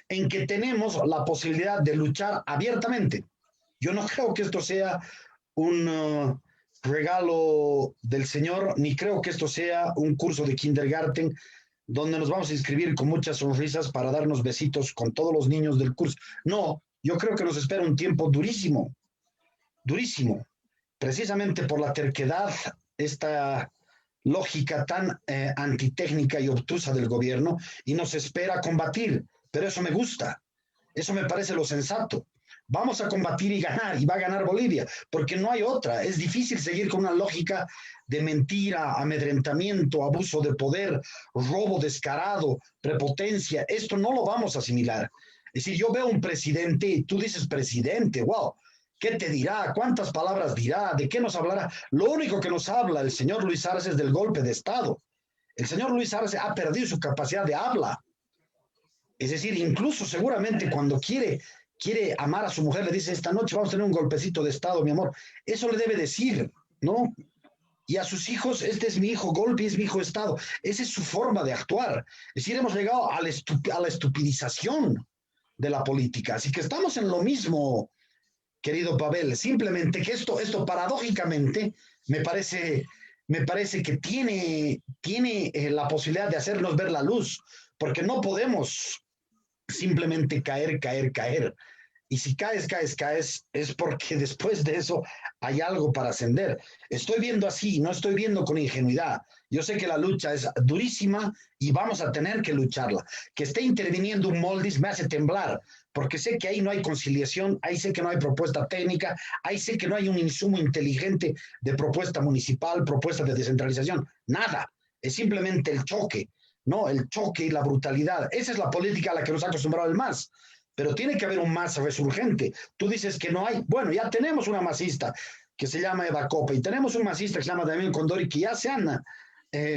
En que tenemos la posibilidad de luchar abiertamente. Yo no creo que esto sea un regalo del Señor, ni creo que esto sea un curso de kindergarten donde nos vamos a inscribir con muchas sonrisas para darnos besitos con todos los niños del curso. No, yo creo que nos espera un tiempo durísimo, durísimo, precisamente por la terquedad, esta lógica tan antitécnica y obtusa del gobierno, y nos espera combatir, pero eso me gusta, eso me parece lo sensato. Vamos a combatir y ganar, y va a ganar Bolivia, porque no hay otra. Es difícil seguir con una lógica de mentira, amedrentamiento, abuso de poder, robo descarado, prepotencia. Esto no lo vamos a asimilar. Es decir, yo veo un presidente y tú dices presidente, wow, ¿qué te dirá? ¿Cuántas palabras dirá? ¿De qué nos hablará? Lo único que nos habla el señor Luis Arce es del golpe de Estado. El señor Luis Arce ha perdido su capacidad de habla. Es decir, incluso seguramente cuando quiere amar a su mujer, le dice, esta noche vamos a tener un golpecito de Estado, mi amor. Eso le debe decir, ¿no? Y a sus hijos, este es mi hijo golpe, es mi hijo Estado. Esa es su forma de actuar. Es decir, hemos llegado a la estupidización de la política. Así que estamos en lo mismo, querido Pavel. Simplemente que esto paradójicamente me parece que tiene la posibilidad de hacernos ver la luz, porque no podemos simplemente caer. Y si caes, es porque después de eso hay algo para ascender. Estoy viendo así, no estoy viendo con ingenuidad. Yo sé que la lucha es durísima y vamos a tener que lucharla. Que esté interviniendo un Moldis me hace temblar, porque sé que ahí no hay conciliación, ahí sé que no hay propuesta técnica, ahí sé que no hay un insumo inteligente de propuesta municipal, propuesta de descentralización. Nada, es simplemente el choque. ¿No? El choque y la brutalidad. Esa es la política a la que nos ha acostumbrado el MAS. Pero tiene que haber un MAS resurgente. Tú dices que no hay. Bueno, ya tenemos una masista que se llama Eva Copa y tenemos un masista que se llama Damián Condori que ya se han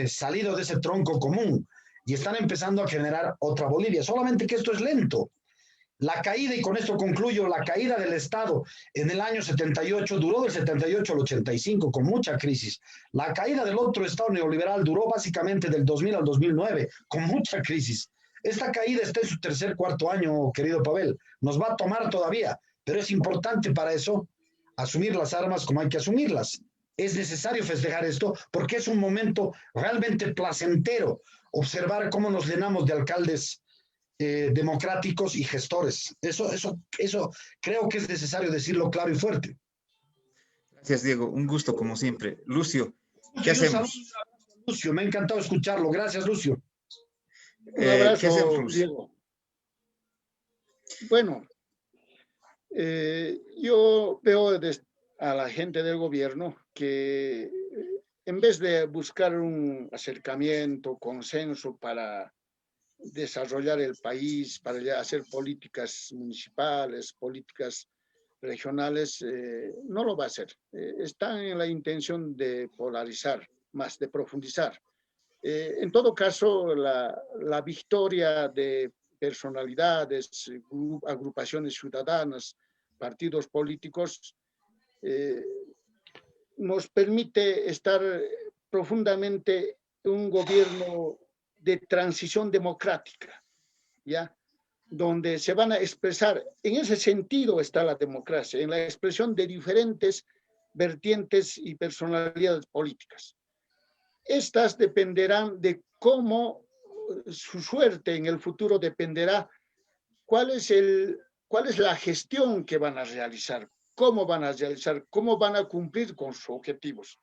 salido de ese tronco común y están empezando a generar otra Bolivia. Solamente que esto es lento. La caída, y con esto concluyo, la caída del Estado en el año 78 duró del 78 al 85 con mucha crisis. La caída del otro Estado neoliberal duró básicamente del 2000 al 2009 con mucha crisis. Esta caída está en su cuarto año, querido Pavel. Nos va a tomar todavía, pero es importante para eso asumir las armas como hay que asumirlas. Es necesario festejar esto porque es un momento realmente placentero observar cómo nos llenamos de alcaldes democráticos y gestores. Eso creo que es necesario decirlo claro y fuerte. Gracias, Diego. Un gusto, como siempre. Lucio, ¿qué hacemos? Lucio, me ha encantado escucharlo. Gracias, Lucio. Un abrazo, ¿qué hacemos, Lucio? Diego. Bueno, yo veo a la gente del gobierno que en vez de buscar un acercamiento, consenso para desarrollar el país, para hacer políticas municipales, políticas regionales, no lo va a hacer. Están en la intención de polarizar, más de profundizar. En todo caso, la victoria de personalidades, agrupaciones ciudadanas, partidos políticos, nos permite estar profundamente en un gobierno de transición democrática, ¿ya? Donde se van a expresar, en ese sentido está la democracia, en la expresión de diferentes vertientes y personalidades políticas. Estas dependerán de cómo su suerte en el futuro dependerá cuál es la gestión que van a realizar, cómo van a realizar, cómo van a cumplir con sus objetivos.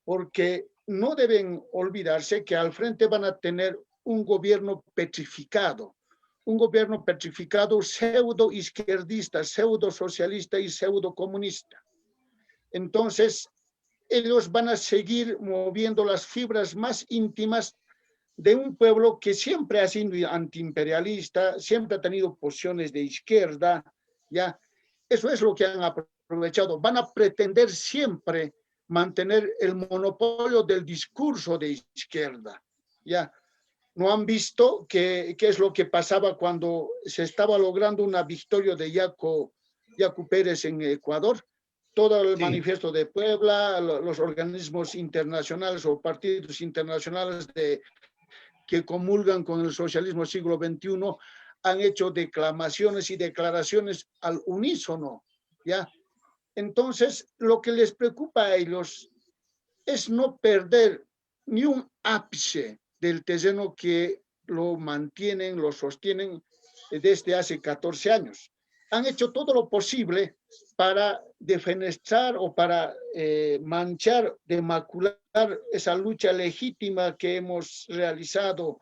Porque no deben olvidarse que al frente van a tener un gobierno petrificado pseudo izquierdista, pseudo socialista y pseudo comunista. Entonces, ellos van a seguir moviendo las fibras más íntimas de un pueblo que siempre ha sido antiimperialista, siempre ha tenido posiciones de izquierda, ¿ya? Eso es lo que han aprovechado. Van a pretender siempre mantener el monopolio del discurso de izquierda, ¿ya? No han visto qué es lo que pasaba cuando se estaba logrando una victoria de Yacu Pérez en Ecuador. Todo el manifiesto de Puebla, los organismos internacionales o partidos internacionales que comulgan con el socialismo siglo XXI han hecho declamaciones y declaraciones al unísono, ¿ya? Entonces, lo que les preocupa a ellos es no perder ni un ápice del terreno que lo mantienen, lo sostienen desde hace 14 años. Han hecho todo lo posible para defenestrar o para manchar, demacular esa lucha legítima que hemos realizado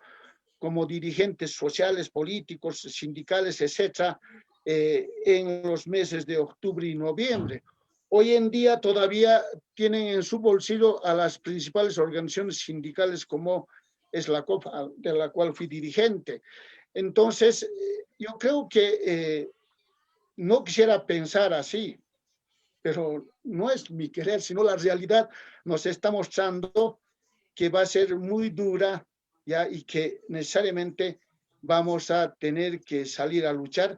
como dirigentes sociales, políticos, sindicales, etcétera, en los meses de octubre y noviembre. Hoy en día todavía tienen en su bolsillo a las principales organizaciones sindicales como es la COPA, de la cual fui dirigente. Entonces, yo creo que no quisiera pensar así, pero no es mi querer, sino la realidad nos está mostrando que va a ser muy dura, ¿ya? Y que necesariamente vamos a tener que salir a luchar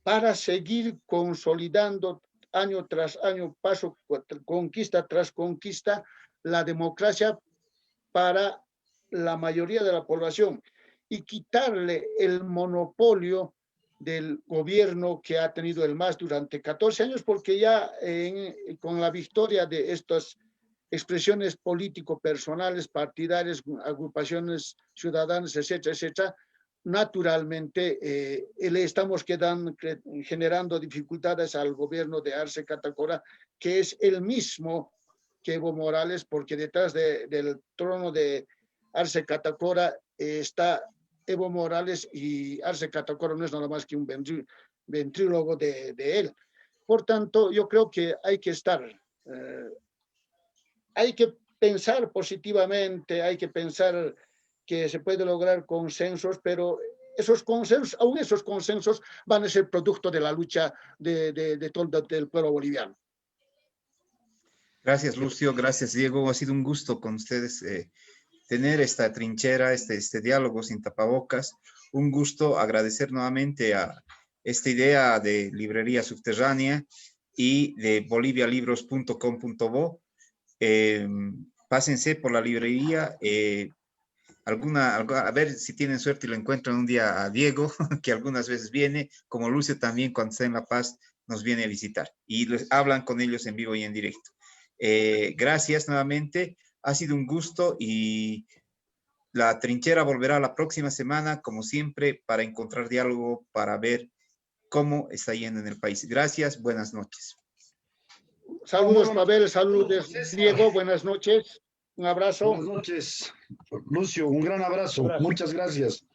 para seguir consolidando año tras año, paso, conquista tras conquista, la democracia para la mayoría de la población y quitarle el monopolio del gobierno que ha tenido el MAS durante 14 años, porque ya con la victoria de estas expresiones político-personales, partidarias, agrupaciones ciudadanas, etcétera, etcétera, naturalmente le estamos generando dificultades al gobierno de Arce Catacora, que es el mismo que Evo Morales, porque detrás del trono de Arce Catacora está Evo Morales, y Arce Catacora no es nada más que un ventrílogo de él. Por tanto, yo creo que hay que hay que pensar positivamente, hay que pensar que se puede lograr consensos, pero esos consensos van a ser producto de la lucha de todo el pueblo boliviano. Gracias, Lucio. Gracias, Diego. Ha sido un gusto con ustedes tener esta trinchera, este diálogo sin tapabocas. Un gusto, agradecer nuevamente a esta idea de librería subterránea y de bolivialibros.com.bo. Pásense por la librería, a ver si tienen suerte y lo encuentran un día a Diego, que algunas veces viene, como Lucio también cuando está en La Paz nos viene a visitar y les hablan con ellos en vivo y en directo. Gracias nuevamente, ha sido un gusto y la trinchera volverá la próxima semana, como siempre, para encontrar diálogo, para ver cómo está yendo en el país. Gracias, buenas noches. Saludos, Pavel, saludos, Diego, buenas noches, un abrazo. Buenas noches, Lucio, un gran abrazo. Muchas gracias.